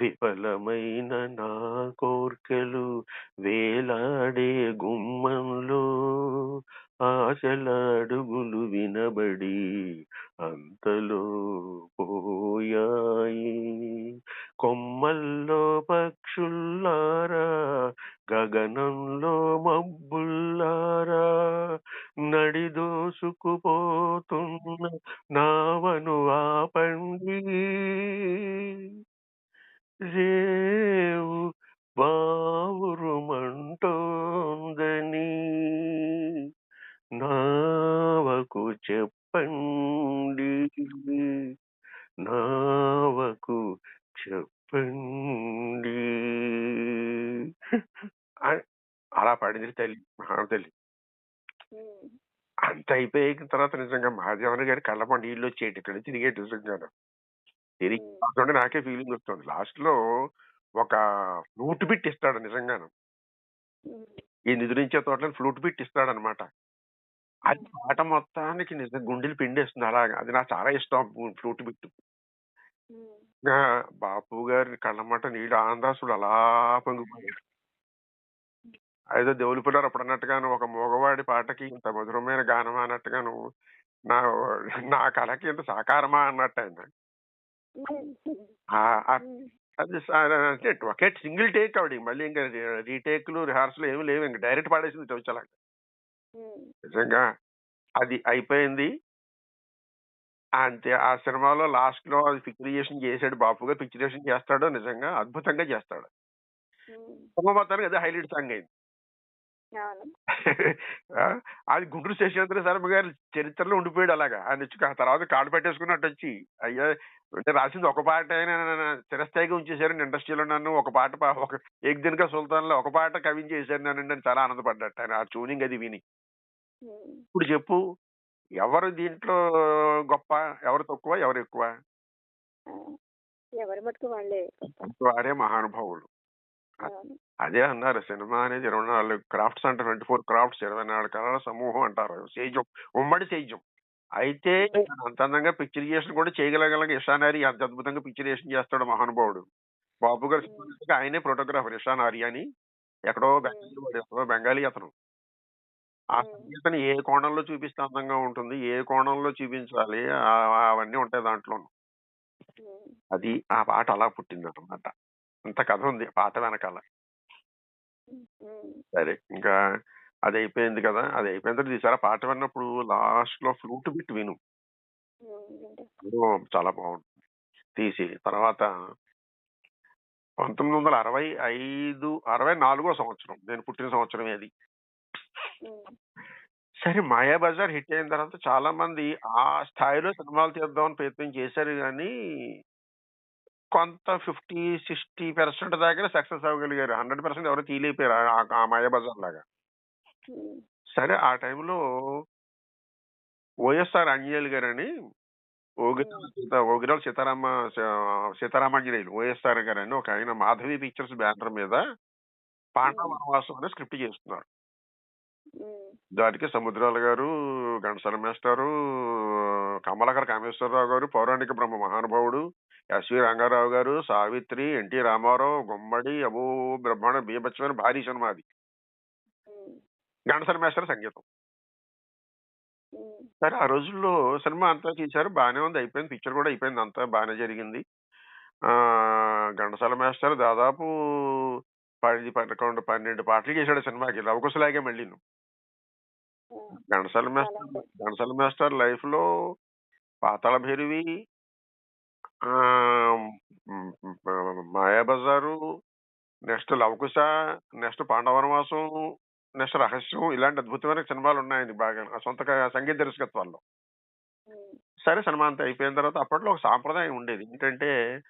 విఫలమైన నా కోర్కెలు వేలాడే గుమ్మంలో ఆశల అడుగులు వినబడి అంతలో పోయాయి. కొమ్మల్లో పక్షుల్లారా, గగనంలో మబ్బుల్లారా, నడిదోసుకుపోతున్న నావను ఆపండి. రేవు బావురుమంటోందని నావకు చెప్పండి. నావకు చెప్పండి. అని అలా పాడింది తల్లి, మహాతల్లి. ఉమ్, అంత అయిపోయిన తర్వాత నిజంగా మహాదేవన్ గారి కళ్ళమ్మ నీళ్ళు వచ్చేటి ఇక్కడ తిరిగేటి నిజంగా తిరిగి ఉమ్, చూస్తుంటే నాకే ఫీలింగ్ వస్తుంది. లాస్ట్ లో ఒక ఫ్లూట్ బిట్ ఇస్తాడు నిజంగాను. ఉమ్, ఈ నిద్రించే తోటలో ఫ్లూట్ బిట్ ఇస్తాడు అనమాట. అది పాట మొత్తానికి నిజం గుండెలు పిండేస్తుంది అలాగా. అది నాకు చాలా ఇష్టం ఫ్లూట్ బిట్. ఉమ్, బాపు గారి కళ్ళమ్మట నీళ్ళు ఆనందాసుడు అలా పొంగిపోయారు. ఏదో దేవుని పిల్లలు అప్పుడు అన్నట్టుగాను ఒక మగవాడి పాటకి ఇంత మధురమైన గానం అన్నట్టుగాను నా నా కళకి ఇంత సాకారమా అన్నట్టు ఆయన. ఉమ్, ఆ- ఆ- ఉమ్, అది అంటే ఒకే సింగిల్ టేక్ ఆవిడ, మళ్ళీ ఇంకా రీటేక్లు రిహార్సల్ ఏమి లేవు, ఇంకా డైరెక్ట్ పాడేసింది చౌచలా. ఉమ్, నిజంగా అది అయిపోయింది అంతే. ఆ సినిమాలో లాస్ట్ లో అది పిక్చరైజేషన్ చేశాడు బాపు గారు. పిక్చరైజేషన్ చేస్తాడు నిజంగా అద్భుతంగా చేస్తాడు. ఉమ్, సినిమా మొత్తానికి అదే హైలైట్ సాంగ్ అయింది. అవును. ఆ, అది గుంటూరు శేషేంద్ర శర్మ గారి చరిత్రలో ఉండిపోయాడు అలాగా. ఆయన వచ్చి ఆ తర్వాత కాళ్ళు పెట్టేసుకున్నట్టు వచ్చి అయ్యా అంటే రాసింది ఒక పాట అయినా చిరస్థాయిగా ఉంచేశారండి ఇండస్ట్రీలో. నన్ను ఒక పాట ఒక ఏక్ దిన్ కా సుల్తాన్ లో ఒక పాట కవించేశారు నన్ను అని చాలా ఆనందపడ్డట్టు ఆయన ఆ ట్యూనింగ్ అది విని. ఉమ్, ఇప్పుడు చెప్పు, ఎవరు దీంట్లో గొప్ప, ఎవరు తక్కువ, ఎవరు ఎక్కువ? ఆ, ఎవరి మటుకు వాళ్ళే గొప్ప. వారే మహానుభావులు. అవును. అదే అన్నారు, సినిమా అనేది 24 క్రాఫ్ట్స్ అంటారు, 24 క్రాఫ్ట్స్, 24 కళల సమూహం అంటారు. సేద్యం, ఉమ్మడి సేద్యం. అయితే అంత అందంగా పిక్చరైజేషన్ కూడా చేయగలగల ఇషానారి అంత అద్భుతంగా పిక్చరైజేషన్ చేస్తాడు మహానుభావుడు. బాబు గారు సినిమాకి ఆయనే ఫోటోగ్రాఫర్ ఇషానారి అని. ఎక్కడో బెంగాలీ వాడు, ఎక్కడో బెంగాలీ అతను. ఆ సంగీతని ఏ కోణంలో చూపిస్తే అందంగా ఉంటుంది, ఏ కోణంలో చూపించాలి, అవన్నీ ఉంటాయి దాంట్లో. ఉమ్, అది ఆ పాట అలా పుట్టింది అనమాట. అంత కథ ఉంది పాట వెనకాల. ఉమ్, సరే, ఇంకా అది అయిపోయింది కదా. అది అయిపోయిన తర్వాత ఈసారి ఆ పాట విన్నప్పుడు లాస్ట్ లో ఫ్లూట్ బిట్ విను, ఏంటి? ఓ, చాలా బాగుంటుంది. తీసి తర్వాత 1965-64 సంవత్సరం నేను పుట్టిన సంవత్సరం అది. ఉమ్, సరే, మాయాబజార్ హిట్ అయిన తర్వాత చాలా మంది ఆ స్థాయిలో సినిమాలు తీద్దామని ప్రయత్నం చేశారు కానీ కొంత 50-60% దాకా సక్సెస్ అవ్వగలిగారు. 100% ఎవరు తీయలేకపోయారు ఆ మాయాబజార్ లాగా. ఉమ్, సరే, ఆ టైంలో వైఎస్ఆర్ ఆంజనేయులు గారని ఓగిరాల సీతారామాంజనేయులు వైఎస్ఆర్ గారని ఒక ఆయన మాధవి పిక్చర్స్ బ్యానర్ మీద పాండవ వనవాసం అనే స్క్రిప్ట్ చేస్తున్నారు. ఉమ్, దానికి సముద్రాల గారు, ఘంటసాల మాస్టారు, కమలాకర కామేశ్వరరావు గారు, పౌరాణిక బ్రహ్మ మహానుభావుడు, ఎస్వి రంగారావు గారు, సావిత్రి, ఎన్టీ రామారావు, గుమ్మడి, అబూ బ్రహ్మాండ బీభత్సమైన భారీ సినిమా అది. ఉమ్, ఘంటసాల మాస్టర్ సంగీతం. ఉమ్, సరే, ఆ రోజుల్లో సినిమా అంతా తీశారు, బాగానే ఉంది, అయిపోయింది, పిక్చర్ కూడా అయిపోయింది, అంతా బాగానే జరిగింది. ఆ ఘంటసాల మాస్టర్ దాదాపు 10, 11, 12 పాటలు చేశాడు సినిమాకి, లవకుశలాగే మళ్ళీ. ఘంటసాల మాస్టర్ లైఫ్ లో పాతాళ భైరవి, ఆ Mayabazar, next Lavakusa, next Pandavanavasam, next Rahasyam, ఇలాంటి అద్భుతమైన సినిమాలు ఉన్నాయండి బాగా ఆ సొంత సంగీత దర్శకత్వాల్లో. సరే, సినిమా అంతా అయిపోయిన తర్వాత అప్పట్లో ఒక సాంప్రదాయం ఉండేది ఏంటంటే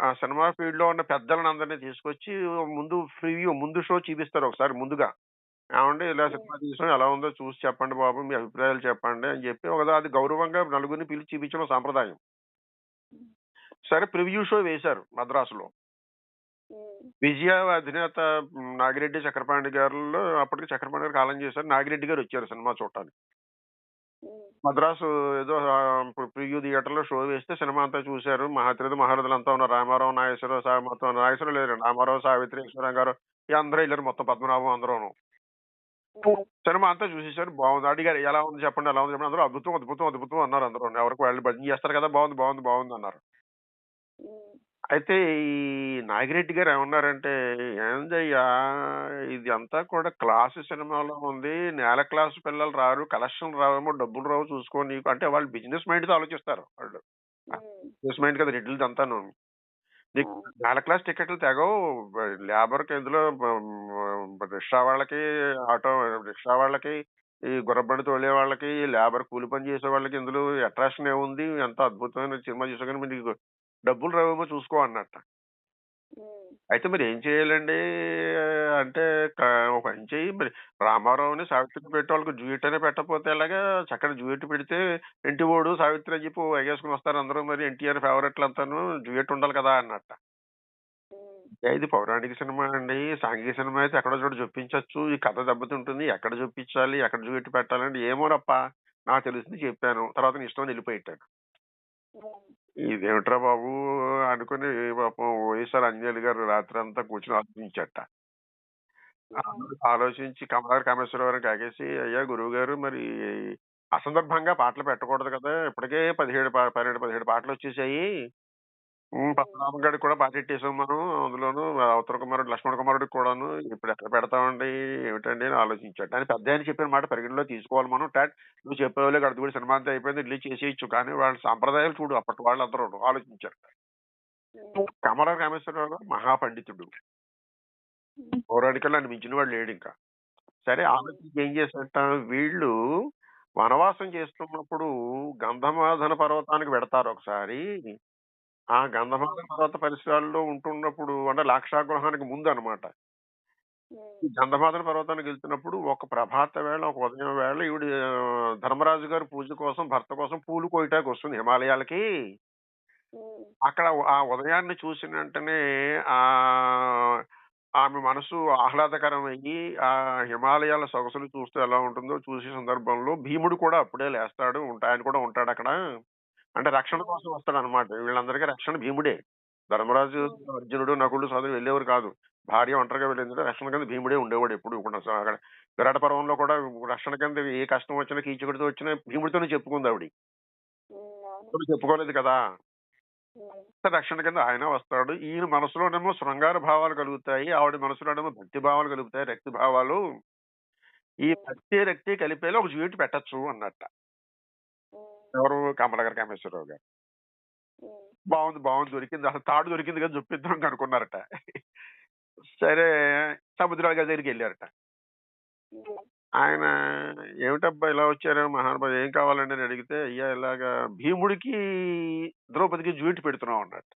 ఆ సినిమా ఫీల్డ్ లో ఉన్న పెద్దలను అందరినీ తీసుకొచ్చి ముందు షో చూపిస్తారు ఒకసారి ముందుగా. ఏమండి ఇలా సినిమా తీసాం ఎలా ఉందో చూసి చెప్పండి బాబు, మీ అభిప్రాయాలు చెప్పండి అని చెప్పి అది గౌరవంగా నలుగురిని పిలిచి చూపించడం సాంప్రదాయం. సరే ప్రివ్యూ షో వేశారు మద్రాసులో. విజయ అధినేత నాగిరెడ్డి చక్రపాణి గారిలో అప్పటికి చక్రపాణి గారు కాలం చేశారు. నాగిరెడ్డి గారు వచ్చారు సినిమా చూడటానికి. మద్రాసు ఏదో ప్రివ్యూ థియేటర్ లో షో వేస్తే సినిమా అంతా చూశారు. మహాతిరథ మహారథులు అంతా ఉన్నారు. రామారావు, నాగేశ్వరరావు, మొత్తం నాగేశ్వరరావు లేదు, రామారావు, సావిత్రి, ఈశ్వరరావు గారు అందరూ వెళ్ళారు. మొత్తం పద్మనాభం అందరూను. సినిమా అంతా చూసేసారు. బాగుంది. అడిగారు ఎలా ఉంది చెప్పండి, ఎలా ఉంది చెప్పండి. అందరూ అద్భుతం అద్భుతం అద్భుతం అన్నారు. అందరూ ఎవరికి వాళ్ళు భజన చేస్తారు కదా, బాగుంది బాగుంది బాగుంది అన్నారు. అయితే ఈ నాగిరెడ్డి గారు ఏమన్నారంటే, ఏందయ్యా ఇది అంతా కూడా క్లాసు సినిమాలో ఉంది, నేల క్లాసు పిల్లలు రారు, కలెక్షన్ రావేమో, డబ్బులు రావు చూసుకో నీకు అంటే. వాళ్ళు బిజినెస్ మైండ్ తో ఆలోచిస్తారు. వాళ్ళు బిజినెస్ మైండ్ కదా రెడ్డిలది అంతాను. నీకు నేల క్లాస్ టికెట్లు తెగవు, లేబర్ కి ఇందులో రిక్షా వాళ్ళకి, ఆటో రిక్షా వాళ్ళకి, ఈ గుర్రబండి తోలే వాళ్ళకి, లేబర్ కూలి పని చేసే వాళ్ళకి ఇందులో అట్రాక్షన్ ఏముంది, ఎంత అద్భుతమైన సినిమా చూసా కానీ నీకు డబ్బులు రావేమో చూసుకో అన్నట్ట. అయితే మరి ఏం చేయాలండి అంటే, ఒక పని చెయ్యి మరి, రామారావుని సావిత్రికి పెట్టే వాళ్ళకి డ్యూయట్ అనే పెట్టకపోతే ఎలాగా, చక్కటి డ్యూయట్ పెడితే ఇంటి ఓడు సావిత్రి అని చెప్పి ఎగేసుకుని వస్తారు అందరూ. మరి ఎన్టీఆర్ ఫేవరెట్లు అంతాను డ్యూయట్ ఉండాలి కదా అన్నట్ట. ఇది పౌరాణిక సినిమా అండి, సాంఘిక సినిమా అయితే ఎక్కడో చోట చూపించవచ్చు, ఈ కథ దెబ్బతింటుంది, ఎక్కడ చూపించాలి, ఎక్కడ డ్యూయట్ పెట్టాలంటే ఏమోనప్ప నాకు తెలిసింది చెప్పాను, తర్వాత నీ ఇష్టం వెళ్ళిపోయాను. ఇదేమిట్రా బాబు అనుకుని పాపం వైఎస్ఆర్ అంజలి గారు రాత్రి అంతా కూర్చొని ఆలోచించట. ఆలోచించి కమలాకర్ కామేశ్వరరావు కాగేసి, అయ్యా గురువు గారు మరి అసందర్భంగా పాటలు పెట్టకూడదు కదా, ఇప్పటికే 17 పాటలు వచ్చేసాయి. పద్మనాభం గారికి కూడా పాట పెట్టేసాం మనం, అందులోను అవతర కుమారుడు లక్ష్మణ కుమారుడికి కూడాను. ఇప్పుడు ఎక్కడ పెడతామండి ఏమిటండి అని ఆలోచించాడు. అని పెద్ద ఆయన చెప్పిన మాట పరిగణలో తీసుకోవాలి మనం. నువ్వు చెప్పేవాళ్ళే గడుపు కూడా సినిమా అంతా అయిపోయింది, రిలీజ్ చేసేయచ్చు. కానీ వాళ్ళ సాంప్రదాయాలు చూడు, అప్పటి వాళ్ళందరూ ఆలోచించారు. కమలాకర్ కామేశ్వరరావు గారు మహాపండితుడు, పౌరాణికల్లో ఆయన మించిన వాడు లేడు ఇంకా. సరే ఆలోచించి ఏం చేశారట, వీళ్ళు వనవాసం చేస్తున్నప్పుడు గంధమాధన పర్వతానికి వెడతారు ఒకసారి. ఆ గంధమాధన పర్వత పరిసరాల్లో ఉంటున్నప్పుడు అంటే లాక్షాగృహానికి ముందు అనమాట. ఈ గంధమాధన పర్వతానికి వెళ్తున్నప్పుడు ఒక ప్రభాత వేళ, ఒక ఉదయం వేళ ఈవిడ ధర్మరాజు గారు పూజ కోసం, భర్త కోసం పూలు కోయటానికి వస్తుంది హిమాలయాలకి. అక్కడ ఆ ఉదయాన్ని చూసిన వెంటనే ఆ ఆమె మనసు ఆహ్లాదకరం అయ్యి, ఆ హిమాలయాల సొగసులు చూస్తూ ఎలా ఉంటుందో చూసే సందర్భంలో భీముడు కూడా అప్పుడే లేస్తాడు, ఆయన కూడా ఉంటాడు అక్కడ. అంటే రక్షణ కోసం వస్తాడు అనమాట. వీళ్ళందరికీ రక్షణ భీముడే. ధర్మరాజు, అర్జునుడు, నకులుడు, సోదరుడు వెళ్ళేవారు కాదు. భార్య ఒంటరిగా వెళ్ళింది, రక్షణ కింద భీముడే ఉండేవాడు ఎప్పుడు కూడా. అక్కడ విరాట పర్వంలో కూడా రక్షణ కింద ఏ కష్టం వచ్చినా, కీచుకుడితో వచ్చినా భీముడితోనే చెప్పుకుంది ఆవిడ. చెప్పుకోలేదు కదా. రక్షణ కింద ఆయన వస్తాడు. ఈయన మనసులోనేమో శృంగార భావాలు కలుగుతాయి, ఆవిడ మనసులోనేమో భక్తి భావాలు కలుగుతాయి, రక్తి భావాలు. ఈ భక్తి రక్తి కలిపేలా ఒక డ్యూయట్ పెట్టచ్చు అన్నట్ట. ఎవరు? కమలాకర్ కామేశ్వరరావు గారు. బాగుంది బాగుంది, దొరికింది, అసలు తాడు దొరికింది కదా చూపిద్దాం అనుకున్నారట. సరే సముద్రాల గారి దగ్గరికి వెళ్ళారట. ఆయన ఏమిటబ్బా ఇలా వచ్చారు మహానుభావు, ఏం కావాలండి అని అడిగితే, అయ్యా ఇలాగా భీముడికి ద్రౌపదికి డ్యూయట్ పెడుతున్నాం అన్నట్టు.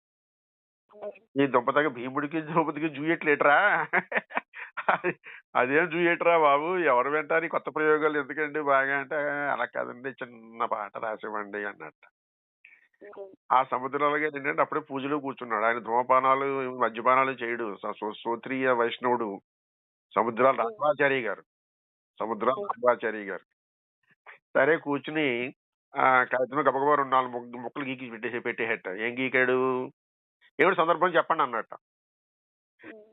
ఈ దుంపతగా భీముడికి ద్రౌపదికి డ్యూయట్ లేటరా, అదేం డ్యూయట్ రా బాబు, ఎవరు వింటారు కొత్త ప్రయోగాలు ఎందుకండి బాగా అంటే, అలా కాదండి చిన్న పాట రాసివ్వండి అన్నట్టు. ఆ సముద్రాలుగా ఏంటంటే అప్పుడే పూజలో కూర్చున్నాడు. ఆయన ధూమపానాలు మద్యపానాలు చేయడు, సోత్రీయ వైష్ణవుడు. సముద్రాల రాఘవాచారి గారు, సముద్రాల రాఘవాచారి గారు. సరే కూర్చుని కాగితం గబగబా 2-4 ముక్కలు గీకి పెట్టేహట్ట. ఏం గీకాడు, ఏమిటి సందర్భం చెప్పండి అన్నట్ట.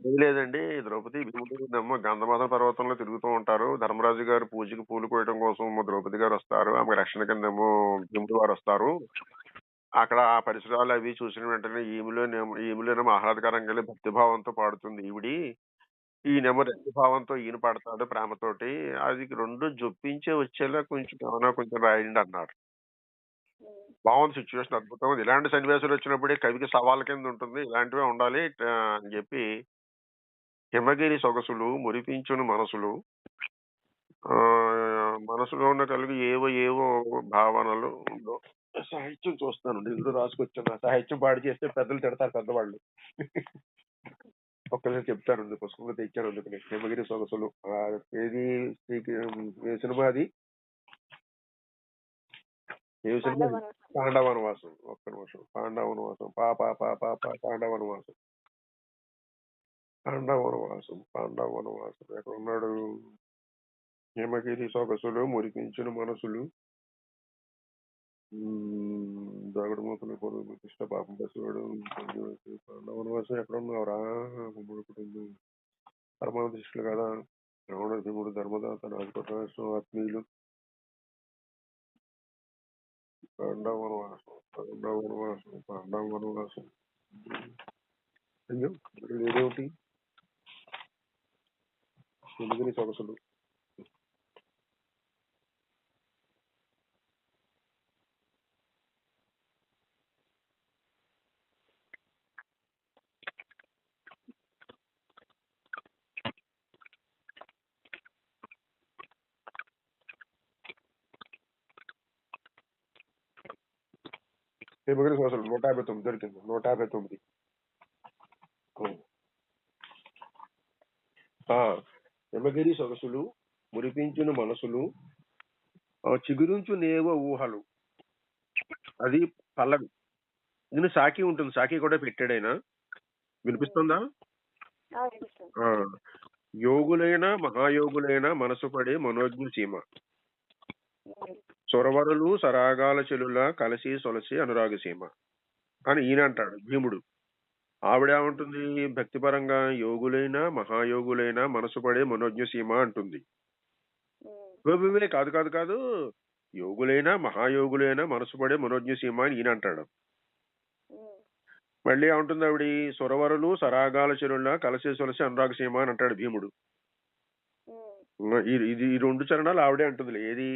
ఏం లేదండి, ద్రౌపది భీముడు గంధమాధన పర్వతంలో తిరుగుతూ ఉంటారు, ధర్మరాజు గారు పూజకి పూలు కోయడం కోసం ద్రౌపది గారు వస్తారు, ఆమె రక్షణ కిందేమో భీముడు వారు వస్తారు. అక్కడ ఆ పరిసరాలు అవి చూసిన వెంటనే ఈమెలోనేమో ఆహ్లాదకరంగా భక్తిభావంతో పాడుతుంది ఈవిడి, ఈయనేమో రక్తిభావంతో ఈయన పాడతాడు ప్రేమతోటి. అది 2 జొప్పించే వచ్చేలా కొంచెం రాయండి అన్నారు. బాగుంది, సిచ్యువేషన్ అద్భుతం ఉంది. ఇలాంటి సన్నివేశాలు వచ్చినప్పుడే కవికి సవాల్ కింద ఉంటుంది, ఇలాంటివే ఉండాలి అని చెప్పి, హిమగిరి సొగసులు మురిపించును మనసులు, మనసులో ఉన్న కలిగి ఏవో ఏవో భావనలు. సాహిత్యం చూస్తాను, ఇందులో రాసుకొచ్చాను. సాహిత్యం పాడు చేస్తే పెద్దలు తిడతారు పెద్దవాళ్ళు. ఒక్కసారి చెప్తాను, పుస్తకంలో తెచ్చాను అందుకని. హిమగిరి సొగసులు ఏది ఏ సినిమా అది? ఏ సినిమా? పాండవనవాసం. ఒక్క నిమిషం. పాండవనవాసం పాండవనవాసం పాండవనవాసం ఎక్కడ ఉన్నాడు? హిమగిరి సొగసులు మురిపించిన మనసులు, దాగుడుమూతలు పొరుగు కృష్ణ పాపం పసివాడు, పాండవనవాసం ఎక్కడ ఉన్నావురా? ముడుకుడు పరమాణ దృష్టిలు కదా. రావణ భీముడు ధర్మదాత రాజపట్నం ఆత్మీయులు. పాండవనవాసం అయ్యో లేదేమిటి? హిమగిరి సొగసులు. హిమగిరి సొగసులు 159 దొరికింది. 159. హిమగిరి సొగసులు మురిపించిన మనసులు, చిగురించు నేవ ఊహలు. అది పల్లవి. దీని సాకి ఉంటుంది. సాకి కూడా పెట్టాడు ఆయన. వినిపిస్తుందా? యోగులైన మహాయోగులైన మనసు పడే మనోజ్ఞ సీమ, సొరవరులు సరాగాల చెలుల కలసి సొలసి అనురాగ సీమ అని ఈయన అంటాడు భీముడు. ఆవిడేమంటుంది భక్తిపరంగా? యోగులైన మహాయోగులైన మనసు పడే మనోజ్ఞ సీమ అంటుంది. కాదు కాదు కాదు, యోగులైన మహాయోగులైన మనసు పడే మనోజ్ఞ సీమ అని ఈయన అంటాడు. మళ్ళీ ఏమంటుంది ఆవిడ? సొరవరులు సరాగాల చెరువుల కలసి సొలసి అనురాగ సీమ అని అంటాడు భీముడు. ఇది ఈ 2 చరణాలు ఆవిడే అంటుంది. ఏది?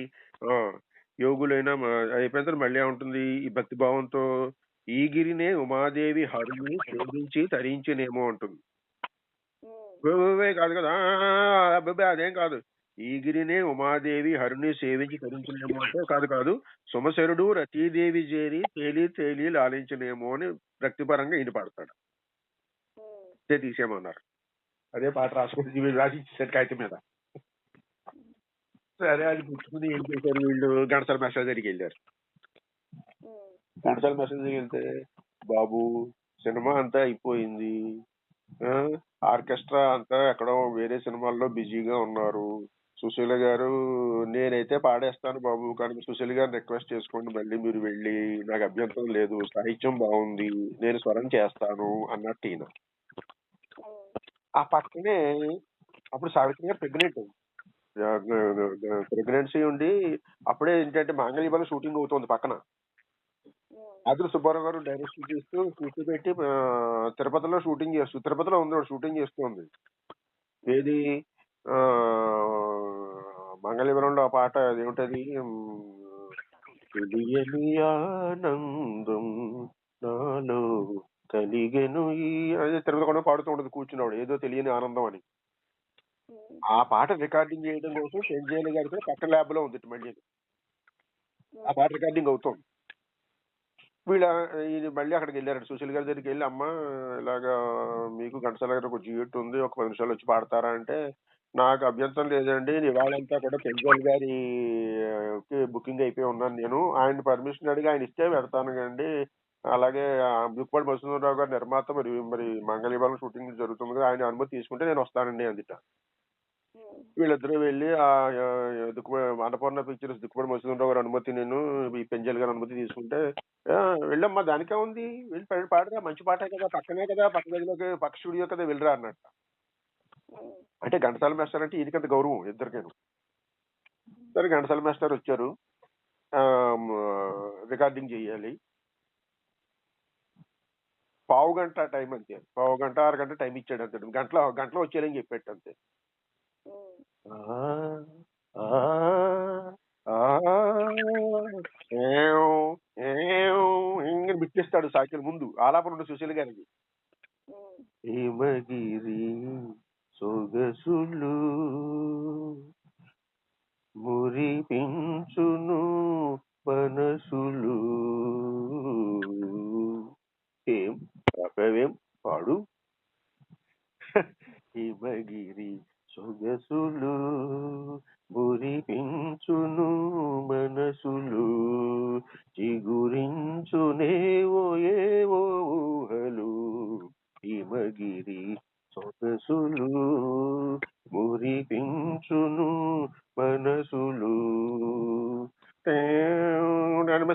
యోగులైన అయిపోయిన తర్వాత మళ్ళీ ఏమంటుంది? ఈ భక్తి భావంతో ఈ గిరినే ఉమాదేవి హరుని శోధించి తరించినేమో అంటుంది. కాదు కదా, అబ్బాయి అదేం కాదు. ఈ గిరినే ఉమాదేవి హరుని సేవించి తరించినేమో అంటే కాదు కాదు, సుమశరుడు రతీదేవి చేరి తేలి తేలి లాలించినేమో అని భక్తిపరంగా ఈయన పాడతాడు. తీసేయమన్నారు. అదే పాట రాసుకుని రాసి ఇచ్చేసారు కాగితం మీద. సరే అది పుచ్చుకుని ఏం చేశారు వీళ్ళు? ఘంటసాల మెసేజ్ దగ్గరికి వెళ్ళారు. ఘంటసాల మెసేజ్ దగ్గరికి వెళ్తే, బాబు సినిమా అంతా అయిపోయింది, ఆర్కెస్ట్రా అంతా ఎక్కడో వేరే సినిమాల్లో బిజీగా ఉన్నారు, సుశీల గారు నేనైతే పాడేస్తాను బాబు, కానీ సుశీల గారిని రిక్వెస్ట్ చేసుకోండి మళ్ళీ మీరు వెళ్ళి, నాకు అభ్యంతరం లేదు, సాహిత్యం బాగుంది, నేను స్వరం చేస్తాను అన్నట్టు ఈయన. ఆ పక్కనే అప్పుడు సావిత్రి గారు ప్రెగ్నెన్సీ ఉండి అప్పుడే ఏంటంటే మాంగళ్యబలం షూటింగ్ అవుతుంది పక్కన. అదురు సుబ్బారావు గారు డైరెక్షన్ చేస్తూ కూర్చోబెట్టి తిరుపతిలో షూటింగ్ చేస్తూ, తిరుపతిలో ఉంది షూటింగ్ చేస్తుంది. ఏది? మంగళవరంలో ఆ పాట ఏమిటది? ఆనందం నాలో కలిగెను ఈ అదే తిరుపతి కూడా పాడుతూ ఉంటుంది కూర్చున్నాడు, ఏదో తెలియని ఆనందం అని. ఆ పాట రికార్డింగ్ చేయడం కోసం సెంజేలి గారి పక్క ల్యాబ్ లో ఉంది మళ్ళీ. ఆ పాట రికార్డింగ్ అవుతుంది. ఇది మళ్ళీ అక్కడికి వెళ్ళారు. సుశీల్ గారి దగ్గరికి వెళ్ళి, అమ్మ ఇలాగా మీకు ఘంటసాల గారు ఒక డ్యూయట్ ఉంది, ఒక 10 నిమిషాలు వచ్చి పాడతారా అంటే, నాకు అభ్యంతరం లేదండి, ఇవాళంతా కూడా పెంజల్ గారి బుకింగ్ అయిపోయి ఉన్నాను నేను, ఆయన పర్మిషన్ అడిగి ఆయన ఇస్తే పెడతాను కండి. అలాగే దుక్పాటి మధుసూదనరావు గారు నిర్మాత, మరి మంగళవారం షూటింగ్ జరుగుతుంది కదా, ఆయన అనుమతి తీసుకుంటే నేను వస్తానండి అందుట. వీళ్ళిద్దరూ వెళ్ళి ఆ అన్నపూర్ణ పిక్చర్స్ దుక్కుపడి మధుసూదనరావు గారు అనుమతి, నేను ఈ పెంజల్ గారి అనుమతి తీసుకుంటే, వెళ్ళమ్మా దానికే ఉంది, వెళ్ళి పాడరా, మంచి పాటే కదా, పక్కనే కదా, పక్క గదిలోకి పక్క స్టూడియో కదా, వెళ్ళరా అన్నట్ట. అంటే ఘంటసాల మాస్టర్ అంటే ఈయనకంత గౌరవం ఇద్దరికేను. సరే ఘంటసాల మాస్టర్ వచ్చారు, రికార్డింగ్ చెయ్యాలి. పావు గంట టైం అంతే, పావు గంట 6 గంట టైం ఇచ్చాడు అంతే, గంటలో వచ్చేయాలని చెప్పాడు అంతే. ఇంకా బిట్టేస్తాడు సాకిల ముందు ఆలాపన సుశీల్ గారికి. హిమగిరి సొగసులు మురిపించును మనసులు. ఏం పాడు హిమగిరి సొగసులు మురిపించును మనసులు చిగురించునేవో ఏవో ఊహలు హిమగిరి సొగసులు మురిపించును మనసులు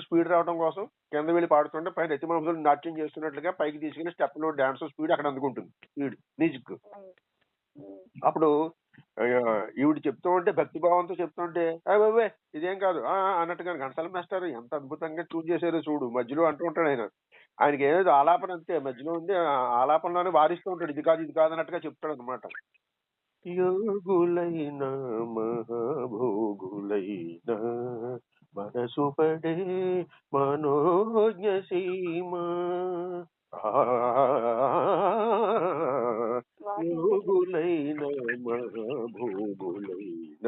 స్పీడ్ రావడం కోసం కింద వెళ్ళి పాడుతుంటే పైన ఎత్తి మాంసం నాట్యం చేస్తున్నట్లుగా పైకి తీసుకెళ్లి స్టెప్లో డాన్స్ స్పీడ్ అక్కడ అందుకుంటుంది స్పీడ్ మ్యూజిక్. అప్పుడు ఈవిడ చెప్తూ ఉంటే భక్తిభావంతో చెప్తుంటే బాబే ఇదేం కాదు అన్నట్టుగా ఘంటసాల మాస్టర్ ఎంత అద్భుతంగా చూజ్ చేశారో చూడు మధ్యలో అంటూ ఉంటాడు ఆయనకి ఏదో ఆలాపన అంతే మధ్యలో ఉంది ఆలాపనలోనే వారిస్తూ ఉంటాడు ఇది కాదు అన్నట్టుగా చెప్తాడు అనమాట. యోగులైన మహాభోగులైన మనసు పడే మనోజ్ఞ సీమ యోగులైన మహాభోగులైన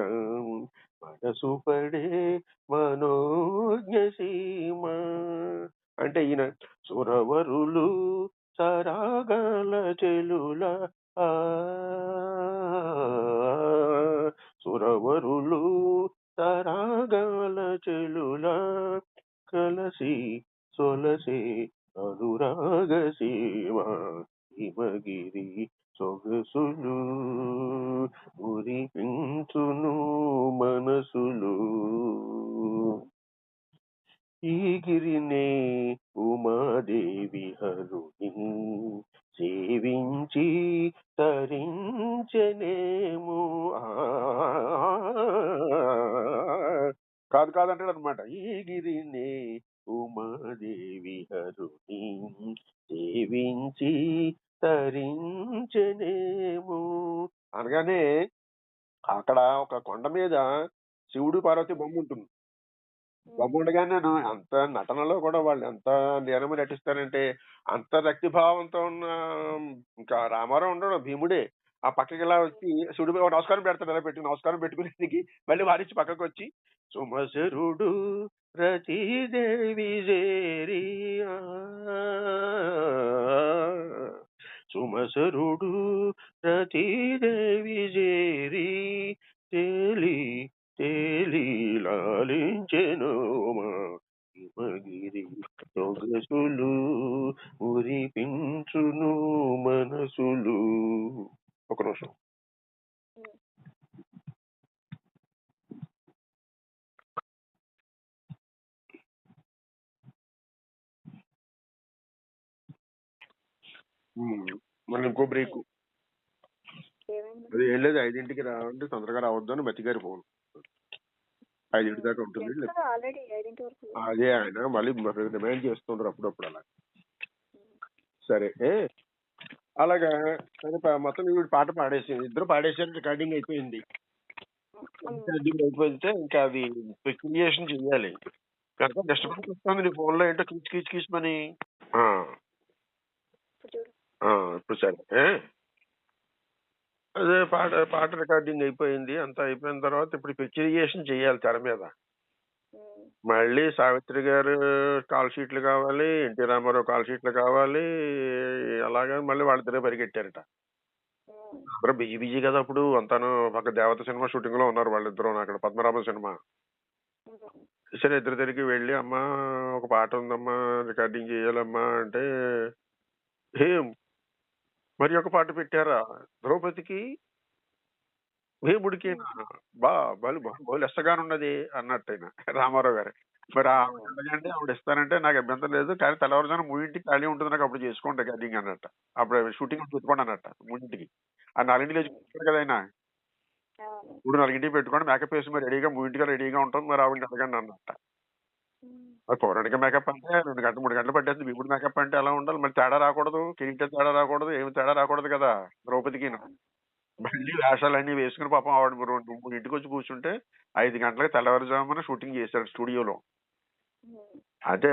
మనసు పడే మనోజ్ఞ సీమ అంటే ఈయన సురవరులు సరాగల చెలుల సురవరులు తరాగాల చెలుల కలసి సొలసి అనురాగ సీమ హిమగిరి సొగసులు మురిపించును మనసులు. ఈ గిరినే ఉమాదేవి హరుని సేవించి తరించనేమో కాదంటాడు అనమాట. ఈ గిరినే ఉమాదేవి హరుని సేవించి తరించనేమో అనగానే అక్కడ ఒక కొండ మీద శివుడు పార్వతి బొమ్మ ఉంటుంది. బొమ్మ ఉండగానే అంత నటనలో కూడా వాళ్ళు ఎంత నేరము నటిస్తారంటే అంత భక్తిభావంతో ఉన్న ఇంకా రామారావు ఉండడు భీముడే ఆ పక్కకి ఇలా వచ్చి శివుడు నమస్కారం పెడతాడు ఇలా పెట్టి నమస్కారం పెట్టుకునేందుకు మళ్ళీ వారించి పక్కకు వచ్చి సుమసరుడు రతీదేవి చేరి సుమసరుడు రతీదేవి చేరి తేలి తేలి లాలించెను హిమగిరి సొగసులు మురిపించును మనసులు. ఒక నిమిషం. మళ్ళీ ఇంకో బ్రేక్ అది ఏం లేదు 5ంటికి రావంటే తొందరగా రావద్దు అని బతిగారి ఫోన్ 5 దాకా ఉంటుంది. అదే ఆయన మళ్ళీ డిమాండ్ చేస్తుంటారు అప్పుడప్పుడు అలా. సరే అలాగా మొత్తం వీడు పాట పాడేసింది ఇద్దరు పాడేసారు రికార్డింగ్ అయిపోయింది. రికార్డింగ్ అయిపోతే ఇంకా అది స్పెసిఫికేషన్ చెయ్యాలి కనుక డిస్టర్బెన్స్ వస్తుంది నీ ఫోన్ లో ఏంటో కీచమని. ఇప్పుడు సరే అదే పాట రికార్డింగ్ అయిపోయింది అంతా అయిపోయిన తర్వాత ఇప్పుడు పిక్చరైజేషన్ చెయ్యాలి తెర మీద. మళ్ళీ సావిత్రి గారు కాల్ షీట్లు కావాలి ఎన్టీ రామారావు కాల్ షీట్లు కావాలి అలాగే మళ్ళీ వాళ్ళిద్దరే పరిగెట్టారట. అందరూ బిజీ కదా అప్పుడు అంతాను పక్క దేవత సినిమా షూటింగ్ లో ఉన్నారు వాళ్ళిద్దరు అక్కడ పద్మరాభ సినిమా. సరే ఇద్దరు తిరిగి వెళ్ళి అమ్మా ఒక పాట ఉందమ్మా రికార్డింగ్ చేయాలమ్మా అంటే మరి ఒక పాట పెట్టారా ద్రౌపదికి భీముడికి బలు ఎస్తగానున్నది అన్నట్టయినా రామారావు గారు. మరి అంటే ఆవిడ ఇస్తానంటే నాకు అభ్యంతరం లేదు కానీ తెల్లవారుజామున 3ంటికి ఖాళీ ఉంటుంది నాకు అప్పుడు చేసుకోండి రికార్డింగ్ అన్నట్ట. అప్పుడు షూటింగ్ పెట్టుకోండి అన్నట్ట 3ంటికి. ఆ 4ంటికి లేచి కదా ఆయన 4ంటికి పెట్టుకోండి మేకప్ వేసి మరి రెడీగా 3ంటికి రెడీగా ఉంటాం మరి ఆవిడని అడగండి అన్నట్ట. మరి పౌరాణిక మేకప్ అంటే 2 గంటలు 3 గంటలు పట్టేస్తుంది. భీముడు మేకప్ అంటే ఎలా ఉండాలి మరి తేడా రాకూడదు కిరీటం తేడా రాకూడదు ఏమి తేడా రాకూడదు కదా ద్రౌపదికి. మళ్ళీ వేషాలన్నీ వేసుకుని పాపం ఆవిడ 3ంటికి వచ్చి కూర్చుంటే 5 గంటలకు తెల్లవారుజామున షూటింగ్ చేశారు స్టూడియోలో. అంటే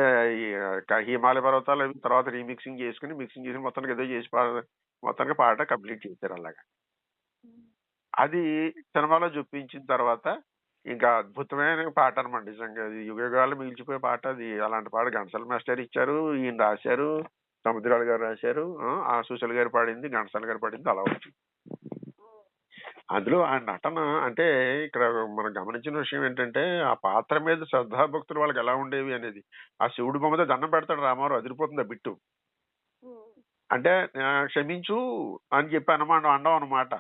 హిమాలయ పర్వతాలు తర్వాత రీమిక్సింగ్ చేసుకుని మిక్సింగ్ చేసి మొత్తానికి ఏదో చేసి మొత్తానికి పాట కంప్లీట్ చేశారు అలాగా. అది సినిమాలో చూపించిన తర్వాత ఇంకా అద్భుతమైన పాట అనమాట నిజంగా అది యుగయుగాలు మిగిల్చిపోయే పాట అది. అలాంటి పాట ఘంటసాల మాస్టర్ ఇచ్చారు ఈయన రాశారు సముద్రాల గారు రాశారు సుశీల్ గారు పాడింది ఘంటసాల గారు పాడింది అలా వచ్చింది. అందులో ఆ నటన అంటే ఇక్కడ మనం గమనించిన విషయం ఏంటంటే ఆ పాత్ర మీద శ్రద్ధాభక్తులు వాళ్ళకి ఎలా ఉండేవి అనేది. ఆ శివుడి బొమ్మతో దండం పెడతాడు రామారావు, అదిరిపోతుంది ఆ బిట్టు. అంటే క్షమించు అని చెప్పి అండం అనమాట.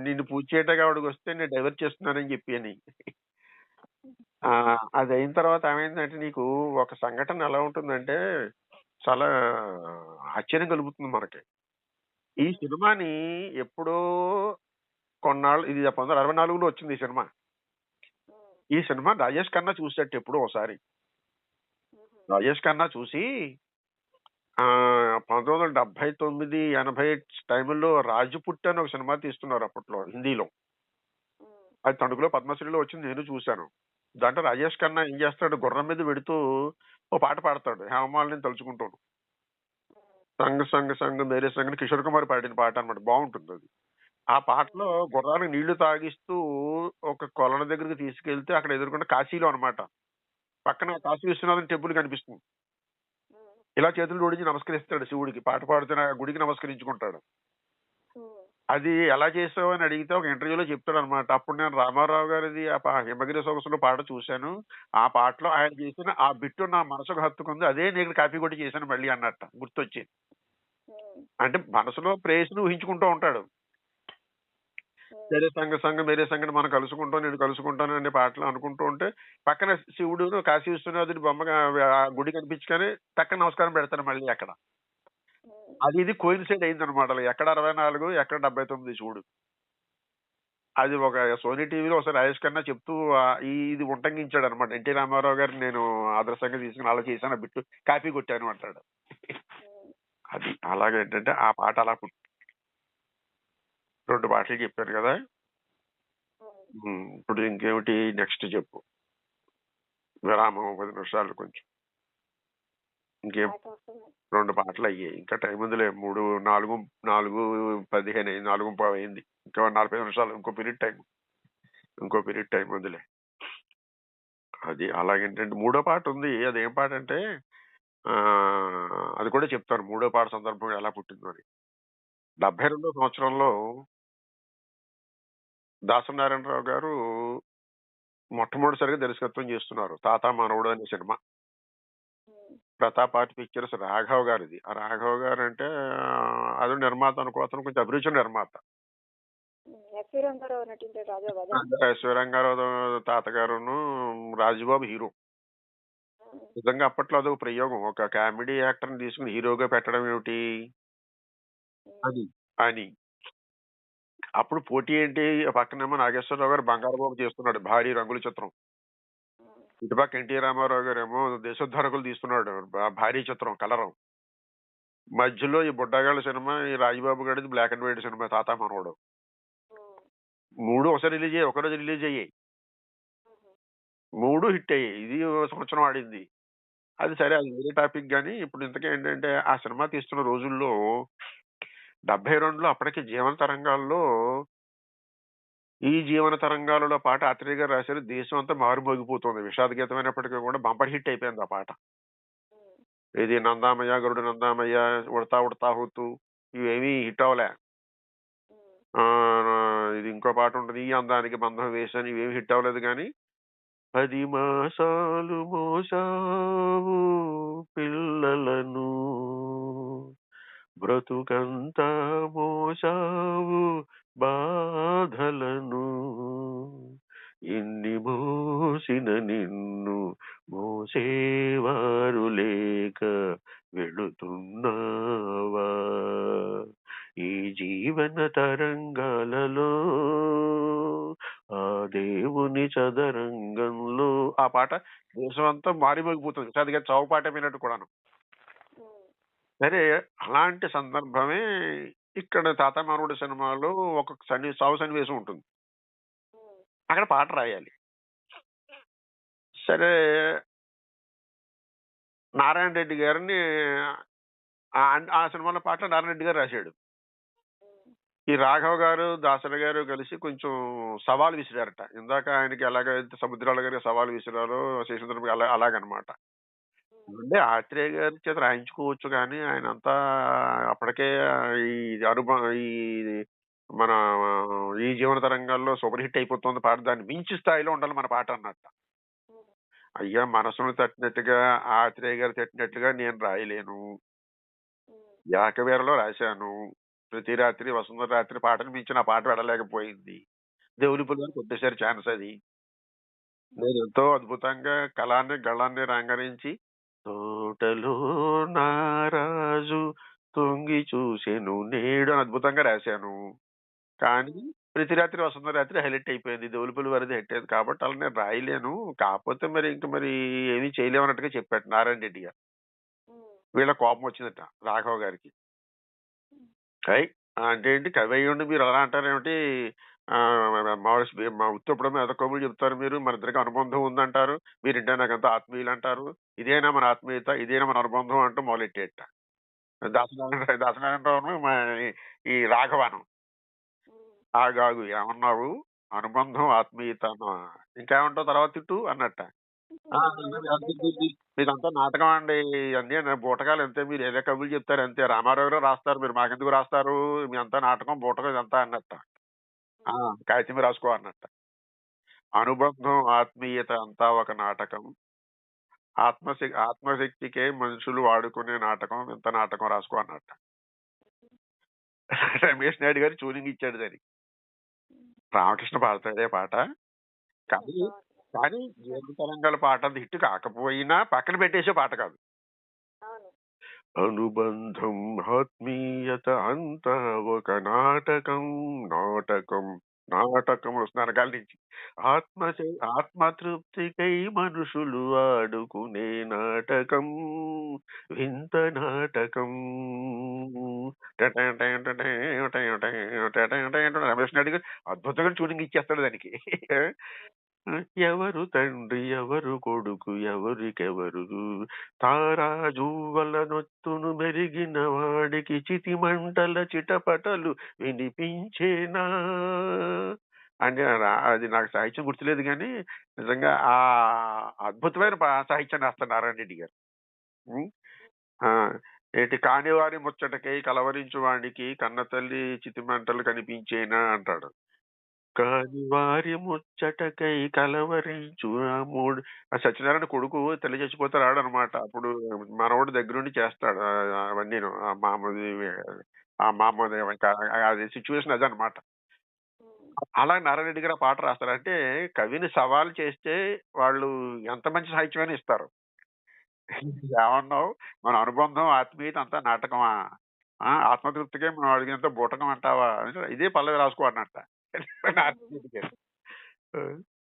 నిన్ను పూజ చేయటానికి ఆవిడకి వస్తే నేను డైవర్ట్ చేస్తున్నానని చెప్పి అని. ఆ, అది అయిన తర్వాత ఏమైందంటే నీకు ఒక సంఘటన ఎలా ఉంటుందంటే చాలా ఆశ్చర్యం కలుగుతుంది మనకి. ఈ సినిమాని ఎప్పుడో కొన్నాళ్ళు, ఇది 1964లో వచ్చింది ఈ సినిమా. ఈ సినిమా రాజేష్ ఖన్నా చూసేట ఎప్పుడో ఒకసారి. రాజేష్ ఖన్నా చూసి 1979, 80 టైంలో రాజుపుట్ అని ఒక సినిమా తీస్తున్నారు అప్పట్లో హిందీలో. అది తణుకులో పద్మశ్రీలో వచ్చింది, నేను చూశాను. దాంట్లో రాజేష్ ఖన్నా ఏం చేస్తాడు, గుర్రం మీద పెడుతూ ఓ పాట పాడతాడు, హేమమాలిని తలుచుకుంటాను. సంగ్ సంగ్ సంగ్ మేరే సంగ్ అని కిషోర్ కుమార్ పాడిన పాట అన్నమాట. బాగుంటుంది అది. ఆ పాటలో గుర్రానికి నీళ్లు తాగిస్తూ ఒక కొలను దగ్గరికి తీసుకెళ్తే అక్కడ ఎదుర్కొన్న కాశీలో అన్నమాట. పక్కన కాశీ విశ్వనాథన్ టెంపుల్ కనిపిస్తుంది. ఇలా చేతులు జోడించి నమస్కరిస్తాడు శివుడికి, పాట పాడుతున్న ఆ గుడికి నమస్కరించుకుంటాడు. అది ఎలా చేసావు అని అడిగితే ఒక ఇంటర్వ్యూలో చెప్తాడు అనమాట. అప్పుడు నేను రామారావు గారిది హిమగిరి సొగసులో పాట చూశాను. ఆ పాటలో ఆయన చేసిన ఆ బిట్టు నా మనసుకు హత్తుకుంది, అదే నేను కాపీ కొట్టి చేశాను మళ్ళీ అన్నట్ట గుర్తొచ్చింది. అంటే మనసులో ప్రేయస్ని ఊహించుకుంటూ ఉంటాడు. సరే సంగ సంగ మేరే సంగతి మనం కలుసుకుంటాం, నేను కలుసుకుంటాను అనే పాటలు అనుకుంటూ ఉంటే పక్కన శివుడు కాశీ విశ్వనాథుడి బొమ్మగా ఆ గుడి కనిపించగానే పక్కన నమస్కారం పెడతాను మళ్ళీ అక్కడ. అది ఇది కోయిన్సైడ్ అయింది అనమాట. ఎక్కడ 64, ఎక్కడ 79 చూడు. అది ఒక సోనీ టీవీలో ఒకసారి రాజేష్ ఖన్నా చెప్తూ ఇది ఉటంకించాడు అనమాట. ఎన్టీ రామారావు గారిని నేను ఆదర్శంగా తీసుకుని అలా చేశాను, బిట్టు కాపీ కొట్టాను అంటాడు. అది అలాగే ఏంటంటే ఆ పాట అలా 2 పాటలు చెప్పాను కదా. ఇప్పుడు ఇంకేమిటి నెక్స్ట్ చెప్పు. విరామం 10 నిమిషాలు కొంచెం. ఇంకేం 2 పాటలు అయ్యాయి, ఇంకా టైం ఉందిలే. 3, 4, 4:15 అయింది, 4:15 అయింది. ఇంకా 45 నిమిషాలు, ఇంకో పీరియడ్ టైం ఉందిలే. అది అలాగేంటంటే 3వ పాట ఉంది. అదేం పాట అంటే అది కూడా చెప్తాను, 3వ పాట సందర్భం ఎలా పుట్టిందో అని. 72వ సంవత్సరంలో దాసనారాయణరావు గారు మొట్టమొదటిసారిగా దర్శకత్వం చేస్తున్నారు, తాత మనవడు అనే cinema. Pratap art pictures Raghav గారిది. ఆ రాఘవ్ గారు అంటే అది నిర్మాత అనుకో, అతను కొంచెం అభిరుచి నిర్మాత. రంగారావు తాతగారును రాజుబాబు హీరో. నిజంగా అప్పట్లో అదొక ప్రయోగం, ఒక కామెడీ యాక్టర్ని తీసుకుని హీరోగా పెట్టడం ఏమిటి అది అని. అప్పుడు పోటీ ఏంటి, పక్కనేమో నాగేశ్వరరావు గారు బంగారబాబు చేస్తున్నాడు భారీ రంగుల చిత్రం, ఇటుపక్క ఎన్టీ రామారావు గారు ఏమో దేశోద్ధారకులు తీస్తున్నాడు భారీ చిత్రం కలరం. మధ్యలో ఈ బుడ్డగాళ్ళ సినిమా, ఈ రాజబాబు గారిది బ్లాక్ అండ్ వైట్ సినిమా తాత మనవడు. 3 ఒకసారి రిలీజ్ అయ్యాయి, ఒకరోజు రిలీజ్ అయ్యాయి. 3 హిట్ అయ్యాయి. ఇది సంవత్సరం ఆడింది. అది సరే, అది వేరే టాపిక్. కానీ ఇప్పుడు ఇంతకీ ఏంటంటే ఆ సినిమా తీస్తున్న రోజుల్లో 72లో అప్పటికే జీవన తరంగాల్లో, ఈ జీవన తరంగాలలో పాట ఆత్రేయ గారు రాశారు. దేశం అంతా మారుమోగిపోతుంది, విషాద గీతమైనప్పటికీ కూడా బంపర్ హిట్ అయిపోయింది ఆ పాట. ఇది నందామయ్య, గరుడు నందామయ్య, ఉడతా ఉడతా హోతు, ఇవేమీ హిట్ అవ్వలే. ఇది ఇంకో పాట ఉంటుంది, ఈ అందానికి బంధం వేసాను, ఇవేమి హిట్ అవ్వలేదు. కానీ 10 మాసాలు మోసావు పిల్లలను, బ్రతుకంతా మోసావు బాధలను, ఇన్ని మోసిన నిన్ను మోసేవారు లేక వెళుతున్నావా ఈ జీవన తరంగాలలో, ఆ దేవుని చదరంగంలో. ఆ పాట దేశం అంతా మారిమోగిపోతుంది, చదిగా చావు పాట వినట్టు కూడాను. సరే, అలాంటి సందర్భమే ఇక్కడ తాత మనవడు సినిమాలో ఒక సావు సన్నివేశం ఉంటుంది, అక్కడ పాట రాయాలి. సరే, నారాయణ రెడ్డి గారిని ఆ సినిమాలో పాటలో నారాయణ రెడ్డి గారు రాశాడు. ఈ రాఘవ్ గారు దాసరి గారు కలిసి కొంచెం సవాల్ విసిరారట. ఇందాక ఆయనకి ఎలాగైతే సముద్రాల గారికి సవాల్ విసిరారో శేషేంద్ర అలాగనమాట. అంటే ఆత్రేయ గారి చేత రాయించుకోవచ్చు, కానీ ఆయన అంతా అప్పటికే ఈ మన ఈ జీవన తరంగాల్లో సూపర్ హిట్ అయిపోతుంది పాట, దాన్ని మించి స్థాయిలో ఉండాలి మన పాట అన్నట్ట. అయ్యా మనసును తట్టినట్టుగా ఆత్రేయ గారు తట్టినట్టుగా నేను రాయలేను. ఏకవీరలో రాశాను, ప్రతి రాత్రి వసుంధర రాత్రి పాటను మించి నా పాట వెళ్ళలేకపోయింది. దేవులిపుల్ గారు కొట్టేశారు ఛాన్స్ అది. నేను ఎంతో అద్భుతంగా కళాన్ని గళాన్ని రంగరించి, తోటలో నారాజు తొంగి చూసెను నేడు అని అద్భుతంగా రాశాను. కానీ ప్రతి రాత్రి వసుంధర రాత్రి హైలైట్ అయిపోయింది. దేవులిపుల్ వారిది హిట్ అయింది కాబట్టి అలా నేను రాయలేను. కాకపోతే మరి ఇంక మరి ఏమీ చేయలేము అన్నట్టుగా చెప్పాడు నారాయణ రెడ్డి గారు. వీళ్ళ కోపం వచ్చిందట రాఘవ గారికి. అయ్ అంటే ఏంటి కవి అయ్యుండి మీరు అలా అంటారేమిటి, మా ఉత్తప్పుడు మీద కబుర్లు చెప్తారు మీరు, మన ఇద్దరికి అనుబంధం ఉందంటారు, మీరింటే నాకంతా ఆత్మీయులు అంటారు, ఇదేనా మన ఆత్మీయత, ఇదేనా మన అనుబంధం అంటూ మొదలెట్టేట దాసనారాయణరావును ఈ రాఘవాను. ఆగాగు ఏమన్నావు, అనుబంధం ఆత్మీయత ఇంకేమంటావు తర్వాత తిట్టు అన్నట్ట. మీదంతా నాటకం అండి, అన్నీ బూటకాలు అంతే, మీరు ఏదో కబుర్లు చెప్తారు అంతే, రామారావు గారు రాస్తారు, మీరు మాకెందుకు రాస్తారు, మీ అంతా నాటకం బూటకం ఇదంతా అన్నట్ట. కాగితం రాసుకో అన్నట్ట. అనుబంధం ఆత్మీయత అంతా ఒక నాటకం, ఆత్మశక్తికే మనుషులు వాడుకునే నాటకం, ఇంత నాటకం రాసుకో అన్నట్ట. రమేష్ నాయుడు గారు ట్యూనింగ్ ఇచ్చాడు దానికి. రామకృష్ణ పాడతాడే పాట, కానీ కానీ జీవన తరంగాల పాట అది హిట్ కాకపోయినా పక్కన పెట్టేసే పాట కాదు. అనుబంధం ఆత్మీయత అంతా ఒక నాటకం, నాటకం నాటకం వస్తున్న అనకాల నుంచి. ఆత్మతృప్తికై మనుషులు ఆడుకునే నాటకం, వింత నాటకం. రమేష్ నాయుడు గారు అద్భుతంగా ట్యూనింగ్ ఇచ్చేస్తాడు దానికి. ఎవరు తండ్రి ఎవరు కొడుకు ఎవరికెవరు, తారాజువ్వల నొత్తును మెరిగిన వాడికి చితిమంటల చిటపటలు వినిపించేనా అని. అది నాకు సాహిత్యం గుర్తులేదు కానీ నిజంగా ఆ అద్భుతమైన సాహిత్యాన్ని రాస్తారు నారాయణ రెడ్డి గారు. ఏంటి కానివారి ముచ్చటకై కలవరించు వాడికి కన్న తల్లి చితిమంటలు కనిపించేనా అంటాడు. కాని వారి ముచ్చటకై కలవరించు సత్యనారాయణ కొడుకు తల్లి చచ్చిపోతే రాడనమాట. అప్పుడు మనవడు దగ్గరుండి చేస్తాడు అవన్నీ, ఆ మామది అది సిచ్యువేషన్ అదనమాట. అలా నారాయణ రెడ్డి గారు పాట రాస్తారు. అంటే కవిని సవాల్ చేస్తే వాళ్ళు ఎంత మంచి సాహిత్యమైనా ఇస్తారు. ఏమన్నావు, మన అనుబంధం ఆత్మీయత అంతా నాటకమా, ఆత్మతృప్తికే మనం అడిగినంత బూటకం అంటావా, ఇదే పల్లవి రాసుకో అన్నట్ట.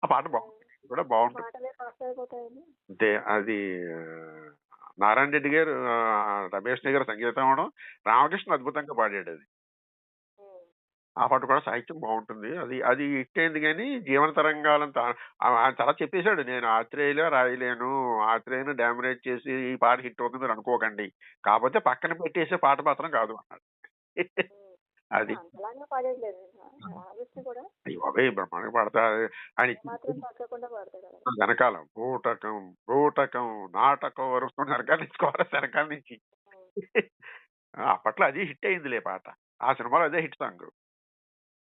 ఆ పాట బాగుంటుంది, కూడా బాగుంటుంది. అంటే అది నారాయణ రెడ్డి గారు, రమేష్ గారు సంగీతం అవడం, రామకృష్ణ అద్భుతంగా పాడాడు అది. ఆ పాట కూడా సాహిత్యం బాగుంటుంది. అది అది హిట్ అయింది కానీ జీవన తరంగాలంతా ఆయన చాలా చెప్పేశాడు, నేను ఆత్రేయలో రాయలేను, ఆత్రేయను డామినేట్ చేసి ఈ పాట హిట్ అవుతుంది మీరు అనుకోకండి, కాకపోతే పక్కన పెట్టేసే పాట మాత్రం కాదు అన్నాడు. అది బ్రహ్మాండంగా పాడతాడు అని వెనకాల బూటకం బూటకం నాటకం వరుస్తుంది వెనకాల నుంచి, వెనకాల నుంచి. అప్పట్లో అది హిట్ అయిందిలే పాట, ఆ సినిమాలో అదే హిట్ సాంగ్.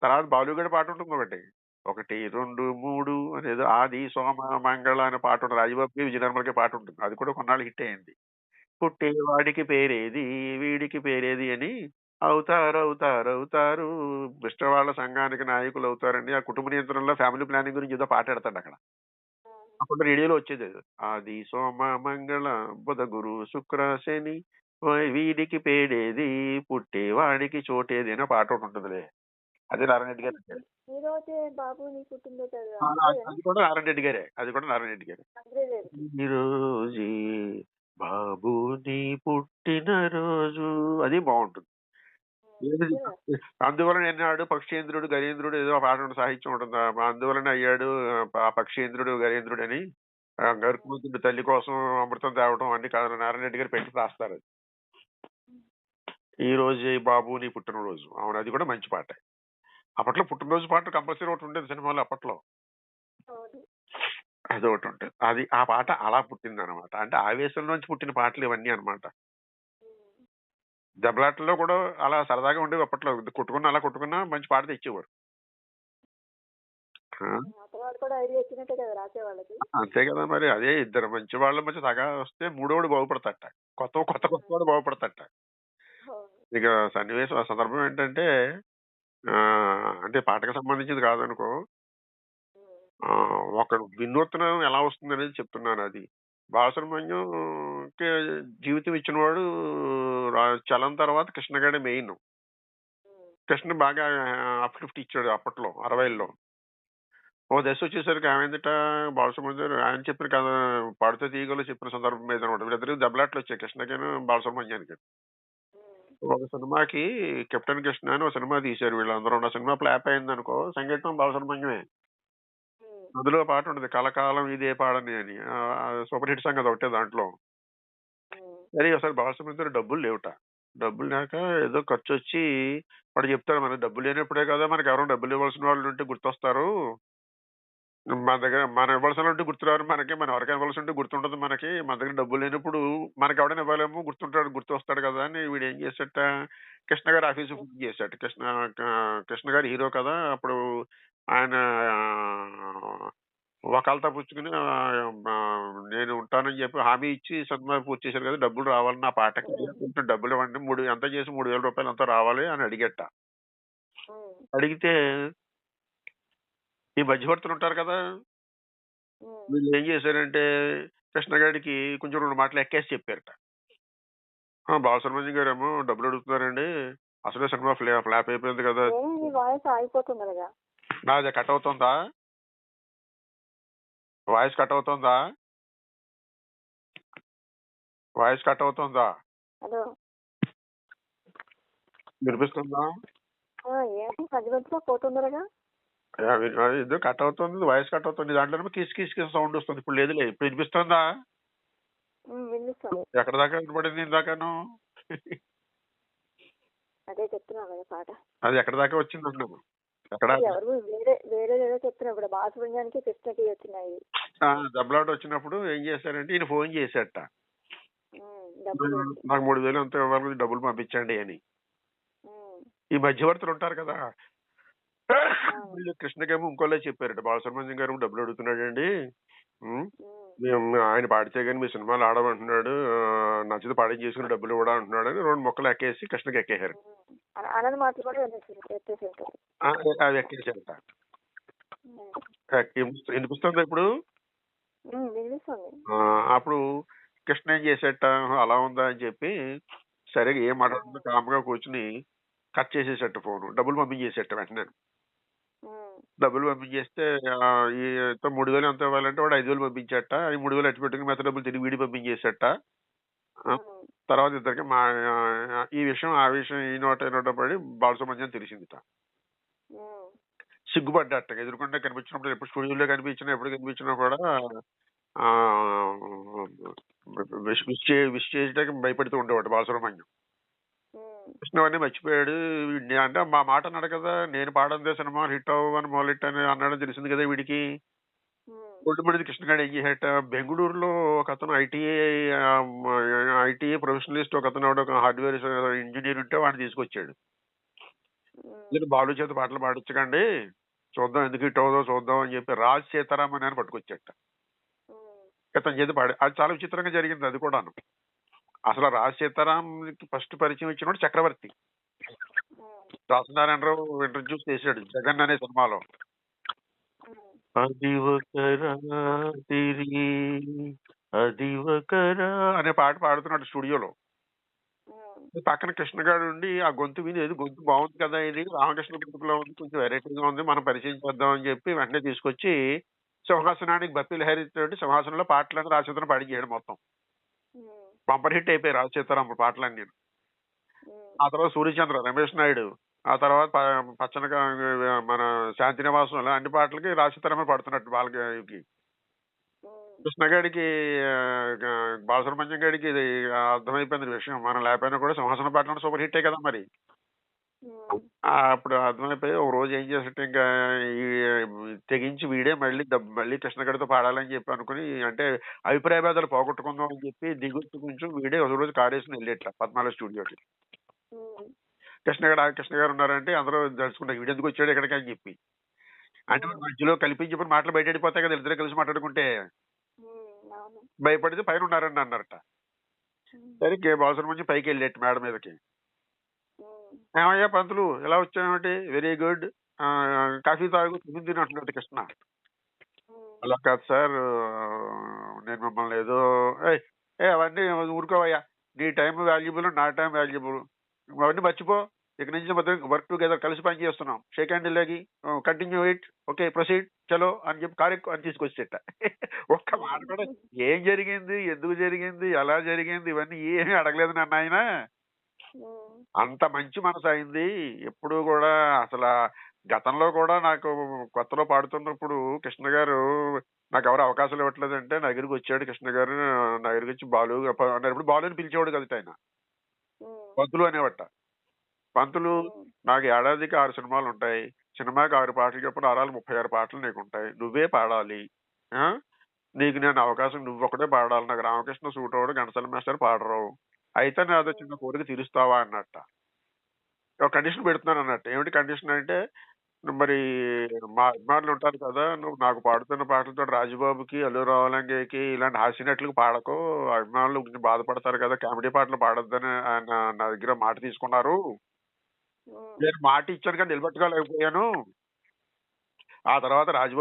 తర్వాత బాలుగడ పాట ఉంటుంది ఒకటి, 1 2 3 అనేది ఆది సోమ మంగళ అనే పాట ఉంటుంది, రాజబాబుకి విజయనర్మలకి పాట ఉంటుంది, అది కూడా కొన్నాళ్ళు హిట్ అయింది. పుట్టేవాడికి పేరేది వీడికి పేరేది అని, అవుతారు మిస్టర్ వాళ్ళ సంఘానికి నాయకులు అవుతారని, ఆ కుటుంబ నియంత్రణలో ఫ్యామిలీ ప్లానింగ్ గురించి ఏదో పాట పెడతాడు అక్కడ. అప్పుడు రేడియోలో వచ్చేది ఆది సోమ మంగళ బుధ గురు శుక్ర శని వీడికి పేడేది పుట్టేవాడికి చోటేది అనే పాట ఒకటి ఉంటుందిలే, అది నారాయణ రెడ్డి గారు. అది కూడా నారాయణ రెడ్డి గారే, ఈ రోజే బాబు నీ పుట్టినరోజు, అది బాగుంటుంది. అందువలన ఎన్నాడు పక్షేంద్రుడు గజేంద్రుడు ఏదో పాట సాహిత్యం ఉంటుంది, అందువలన అయ్యాడు ఆ పక్షేంద్రుడు గజేంద్రుడు అని, గరుకుమంతుడు తల్లి కోసం అమృతం తేవడం అన్ని నారాయణ రెడ్డి గారు పెట్టి రాస్తారు. ఈ రోజే బాబు నీ పుట్టినరోజు, అవును అది కూడా మంచి పాట. అప్పట్లో పుట్టినరోజు పాట కంపల్సరీ ఒకటి ఉండేది సినిమాలో అప్పట్లో, అది ఒకటి ఉంటుంది. అది ఆ పాట అలా పుట్టింది అనమాట, అంటే ఆవేశంలోంచి పుట్టిన పాటలు ఇవన్నీ అనమాట. దెబ్బలాటల్లో కూడా అలా సరదాగా ఉండేవి అప్పట్లో. అలా కొట్టుకున్నా మంచి పాట తెచ్చేవారు. ఆ, తర్వాత కూడా ఐడియా వచ్చినట్టే కదా రాసే వాళ్ళకి. అంతే కదా మరి. అదే ఇద్దరు మంచి వాళ్ళ మధ్య సగా వస్తే మూడోడు బాగుపడతట. కొత్త బాగుపడతట. అవును. ఇక సన్నివేశం ఆ సందర్భం ఏంటంటే ఆ, అంటే పాటకు సంబంధించింది కాదనుకో. ఉమ్. ఆ, ఒక వినూత్నం ఎలా వస్తుంది అనేది చెప్తున్నాను. అది బాలసుబ్రహ్మణ్యం జీవితం ఇచ్చిన వాడు చలం తర్వాత కృష్ణగాడే మెయిన్. ఉమ్. కృష్ణ బాగా అప్లిఫ్ట్ ఇచ్చాడు అప్పట్లో 60ల్లో. ఓ దశ వచ్చేసరికి ఏమైందిట, బాలసుబ్రహ్మణ్యం ఆయన చెప్పిన కథ పాడుతూ తీగలో చెప్పిన సందర్భం మీద అనమాట. వీళ్ళిద్దరికి దెబ్బలాట్లు వచ్చాయి, కృష్ణకి బాలసుబ్రహ్మణ్యానికి. ఉమ్. ఒక సినిమాకి కెప్టెన్ కృష్ణ అని ఒక సినిమా తీశారు వీళ్ళందరూ. ఆ సినిమా ఫ్లాప్ అయింది అనుకో, సంగీతం బాలసుబ్రహ్మణ్యమే. ఉమ్. అందులో పాట ఉంటుంది కలకాలం ఇదే పాడని అని. సూపర్ హిట్ సాంగ్ అది ఒకటే దాంట్లో. ఉమ్. సరే ఒకసారి బాలసుబ్రహ్మణ్యం డబ్బులు లేవుట. డబ్బులు లేక ఏదో ఖర్చు వచ్చి వాడు చెప్తాడు, మనకి డబ్బులు లేనప్పుడే కదా మనకి ఎవరైనా డబ్బులు ఇవ్వాల్సిన వాళ్ళు ఉంటే గుర్తొస్తారు. మన దగ్గర మనం ఇవ్వాల్సిన వాళ్ళు ఉంటే గుర్తురారు మనకి, మనం ఎవరికి ఇవ్వాల్సి ఉంటే గుర్తుండదు మనకి. మన దగ్గర డబ్బులు లేనప్పుడు మనకి ఎవడైనా ఇవ్వాలేమో గుర్తు వస్తాడు కదా అని వీడు ఏం చేసేట, కృష్ణ గారి ఆఫీసు ఫోన్ చేశాడు. కృష్ణ గారు హీరో కదా అప్పుడు. ఆయన వకాలతా పుచ్చుకుని నేను ఉంటానని చెప్పి హామీ ఇచ్చి సినిమా పూర్తి చేశారు కదా, డబ్బులు రావాలని నా పాటకి కొంచెం డబ్బులు ఇవ్వండి, ఎంత చేసి 3,000 రూపాయలు అంతా రావాలి అని అడిగట. ఉమ్. అడిగితే ఈ మధ్యవర్తులు ఉంటారు కదా, ఉమ్. వీళ్ళు ఏం చేశారంటే కృష్ణ గారికి కొంచెం 2 మాటలు ఎక్కేసి చెప్పారట. బాలసుబ్రహ్మణ్యం గారేమో డబ్బులు అడుగుతున్నారండి, అసలే సినిమా ఫ్లాప్ అయిపోయింది కదా. నీ వాయిస్ ఆగిపోతుంది అలాగా. నాది కట్ అవుతుందా? వాయిస్ కట్ అవుతుందా? వాయిస్ కట్ అవుతుందా? హలో. వినిపిస్తుందా? ఏంటి మధ్య మధ్యలో పోతుందరగా. ఇది కట్ అవుతుంది, వాయిస్ కట్ అవుతుంది. దాంట్లో కిస్ కిస్ కిస్ సౌండ్ వస్తుంది. ఇప్పుడు లేదులే. ఇప్పుడు వినిపిస్తుందా? వినిపిస్తుంది. ఎక్కడ దాకా వినపడింది ఇందాకను? అదే చెప్తున్నా కదా పాట. అది ఎక్కడ దాకా వచ్చింది అన్నాను. ఎక్కడ ఎవరు వేరే వేరే ఏదో చెప్తున్నా. ఇప్పుడు బాలసుబ్రహ్మణ్యానికి కృష్ణకి వచ్చినాయి దెబ్బలాట వచ్చినప్పుడు ఏం చేశారంటే ఈయన ఫోన్ చేశాట, డబ్బులు. నాకు 3,000 అంత ఇవ్వాలి, డబ్బులు పంపించండి అని. ఈ మధ్యవర్తులు ఉంటారు కదా, వీళ్ళు కృష్ణకేమో ఇంకోలే చెప్పారట, బాలసుబ్రహ్మణ్యం గారు డబ్బులు అడుగుతున్నాడండి, ఆయన పాడితే గానీ మీ సినిమాలు ఆడమంటున్నాడు, నచ్చితే పాడి చేసుకుని డబ్బులు కూడా అంటున్నాడు అని 2 మొక్కలు ఎక్కేసి కృష్ణకి ఎక్కేశారు. అన్నది మాటలు కూడా ఎత్తేసి ఉంటారు. అది ఎక్కేసారట. వినిపిస్తుందా ఇప్పుడు? వినిపిస్తుంది. అప్పుడు కృష్ణ ఏం చేసేట, అలా ఉందా అని చెప్పి సరే ఏం మాట్లాడుతుందో కామ్గా కూర్చుని కట్ చేసేసట ఫోన్. డబ్బులు పంపించేసేట వెంటనే. డబ్బులు పంపించేస్తే ఈ 3,000 ఎంత ఇవ్వాలంటే వాడు 5,000 పంపించేట. ఈ 3,000 అట్టి పెట్టుకుని మిగతా డబ్బులు తిరిగి వీడి పంపించేసేట. తర్వాత ఇద్దరికి ఈ విషయం ఆ విషయం ఈ నోట పడి బాలసుబ్రహ్మణ్యం తెలిసిందిట. సిగ్గుపడ్డట. ఎదురుకుండా కనిపించినప్పుడు, ఎప్పుడు స్టూడియోలో కనిపించినా ఎప్పుడు కనిపించినా కూడా విష్ చేయడానికి భయపడుతూ ఉండేవాడు బాలసుబ్రహ్మణ్యం. కృష్ణవన్నీ మర్చిపోయాడు. అంటే మా మాట అన్నాడు కదా, నేను పాడందే సినిమా హిట్ అవ్వని మొదలెట్ అని అన్నాడని తెలిసింది కదా వీడికి. కొట్టుబడి కృష్ణగాడు ఏం చేసేట, బెంగళూరులో ఒక అతను ఐటీఐ ప్రొఫెషనలిస్ట్ ఒక అతను ఒక హార్డ్వేర్ ఇంజనీర్ ఉంటే వాడిని తీసుకొచ్చాడు. బాలు చేత పాటలు పాడించకండి, చూద్దాం ఎందుకు హిట్ అవుదో చూద్దాం అని చెప్పి రాజ్ సీతారామన్ అని పట్టుకొచ్చాట. ఇతని చేతి పాడి అది చాలా విచిత్రంగా జరిగింది. అది కూడాను అసలు రాజ్ సీతారాం ఫస్ట్ పరిచయం ఇచ్చినప్పుడు చక్రవర్తి దాసనారాయణరావు ఇంట్రడ్యూస్ చేశాడు జగన్ అనే సినిమాలో. అది ఒక రాత్రి అది ఒక అనే పాట పాడుతున్నాడు స్టూడియోలో. పక్కన కృష్ణగాడు ఉండి ఆ గొంతు విని, ఏది గొంతు బాగుంది కదా, ఇది రామకృష్ణ గొంతులో ఉంది, కొంచెం వెరైటీగా ఉంది, మనం పరిచయం చేద్దాం అని చెప్పి వెంటనే తీసుకొచ్చి సింహాసనానికి బప్పి లహరి తోటి సింహాసనంలో పాటలను రాజేతను పాడించాడు మొత్తం. బంపర్ హిట్ అయిపోయి రాజ్ సీతారాం పాటలన్నీ. ఆ తర్వాత సూర్యచంద్ర, రమేష్ నాయుడు, ఆ తర్వాత పచ్చనగా మన శాంతినివాసం, అన్ని పాటలకి రాజ్ సీతారామే పాడుతున్నట్టు వాళ్ళకి. కృష్ణగాడికి బాలసుబ్రహ్మణ్యం గారికి ఇది అర్థమైపోయింది విషయం. మనం లేకపోయినా కూడా సింహాసన పాటలు సూపర్ హిట్టే కదా మరి. అప్పుడు అర్థమైపోయి ఒక రోజు ఏం చేసినట్టు ఇంకా తెగించి వీడే మళ్ళీ కృష్ణగాడితో పాడాలని చెప్పి అనుకుని, అంటే అభిప్రాయ భేదాలు పోగొట్టుకుందాం అని చెప్పి దిగుతూ కొంచెం వీడే ఒక రోజు కారేసుకుని వెళ్ళేట పద్మాల స్టూడియోకి. ఉమ్, కృష్ణ గారు ఉన్నారంటే అందరూ తెలుసుకుంటారు వీడు ఎందుకు వచ్చాడు ఇక్కడికి అని చెప్పి. అంటే మరి మధ్యలో కల్పించి చెప్పిన మాటలు బయట వెళ్ళిపోతాయి కదా ఇద్దరు కలిసి మాట్లాడుకుంటే. అవును. భయపడితే పైన ఉన్నారండి అన్నారట. సరే అవసరం నుంచి పైకి వెళ్ళేట్టు మేడ మీదకి. ఉమ్, ఏమయ్యా పంతులు ఎలా వచ్చావేమిటి? వెరీ గుడ్, కాఫీ తాగు టిఫిన్ తిని అంటున్నాడు కృష్ణ. ఉమ్, అలా కాదు సార్, నేను మిమ్మల్ని ఏదో అవన్నీ ఊరుకోవయ్యా. నీ టైం వాల్యుబుల్, నా టైం వాల్యుబుల్, అవన్నీ మర్చిపో. ఇక నుంచి మొత్తం వర్క్ టుగెదర్ కలిసి పని చేస్తున్నాం. షేక్ హ్యాండ్ ఇలాగి కంటిన్యూ ఇట్, ఓకే ప్రొసీడ్ చలో అని చెప్పి కారు ఎక్కువ అని తీసుకొచ్చేట. ఒక్క మాట కూడా ఏం జరిగింది, ఎందుకు జరిగింది, ఎలా జరిగింది, ఇవన్నీ ఏమీ అడగలేదు నన్ను ఆయన. ఉమ్, అంత మంచి మనసు అయింది. ఎప్పుడు కూడా అసలు గతంలో కూడా నాకు కొత్తలో పాడుతున్నప్పుడు కృష్ణ గారు నాకు ఎవరు అవకాశాలు ఇవ్వట్లేదంటే నా దగ్గరికి వచ్చాడు కృష్ణ గారు. నా దగ్గరికి వచ్చి బాలు అన్నప్పుడు బాలు అని పిలిచేవాడు కదా ఆయన. ఉమ్, పంతులు అనేవట. పంతులు ఉమ్, నాకు ఏడాదికి 6 సినిమాలు ఉంటాయి. సినిమాకి 6 పాటలు చెప్పిన 36 పాటలు నీకు ఉంటాయి. నువ్వే పాడాలి. ఆ నీకు నేను అవకాశం నువ్వు ఒకటే పాడాలి. నాకు రామకృష్ణ సూట్ అవ్వడు, ఘంటసాల మాస్టర్ పాడరు. అయితే నాదో చిన్న కోరిక తీరుస్తావా అన్నట్ట. ఒక కండిషన్ పెడుతున్నాను అన్నట్టు. ఏమిటి కండిషన్ అంటే మరి మా అభిమానులు ఉంటారు కదా, నువ్వు నాకు పాడుతున్న పాటలతో రాజుబాబుకి, అల్లు రామలింగయ్యకి ఇలాంటి హాస్య నటులకు పాడకు, అభిమానులు కొంచెం బాధపడతారు కదా, కామెడీ పాటలు పాడొద్దని ఆయన నా దగ్గర మాట తీసుకున్నారు. ఉమ్. నేను మాట ఇచ్చాను కానీ నిలబెట్టుకోలేకపోయాను. ఆ తర్వాత రాజుబాబు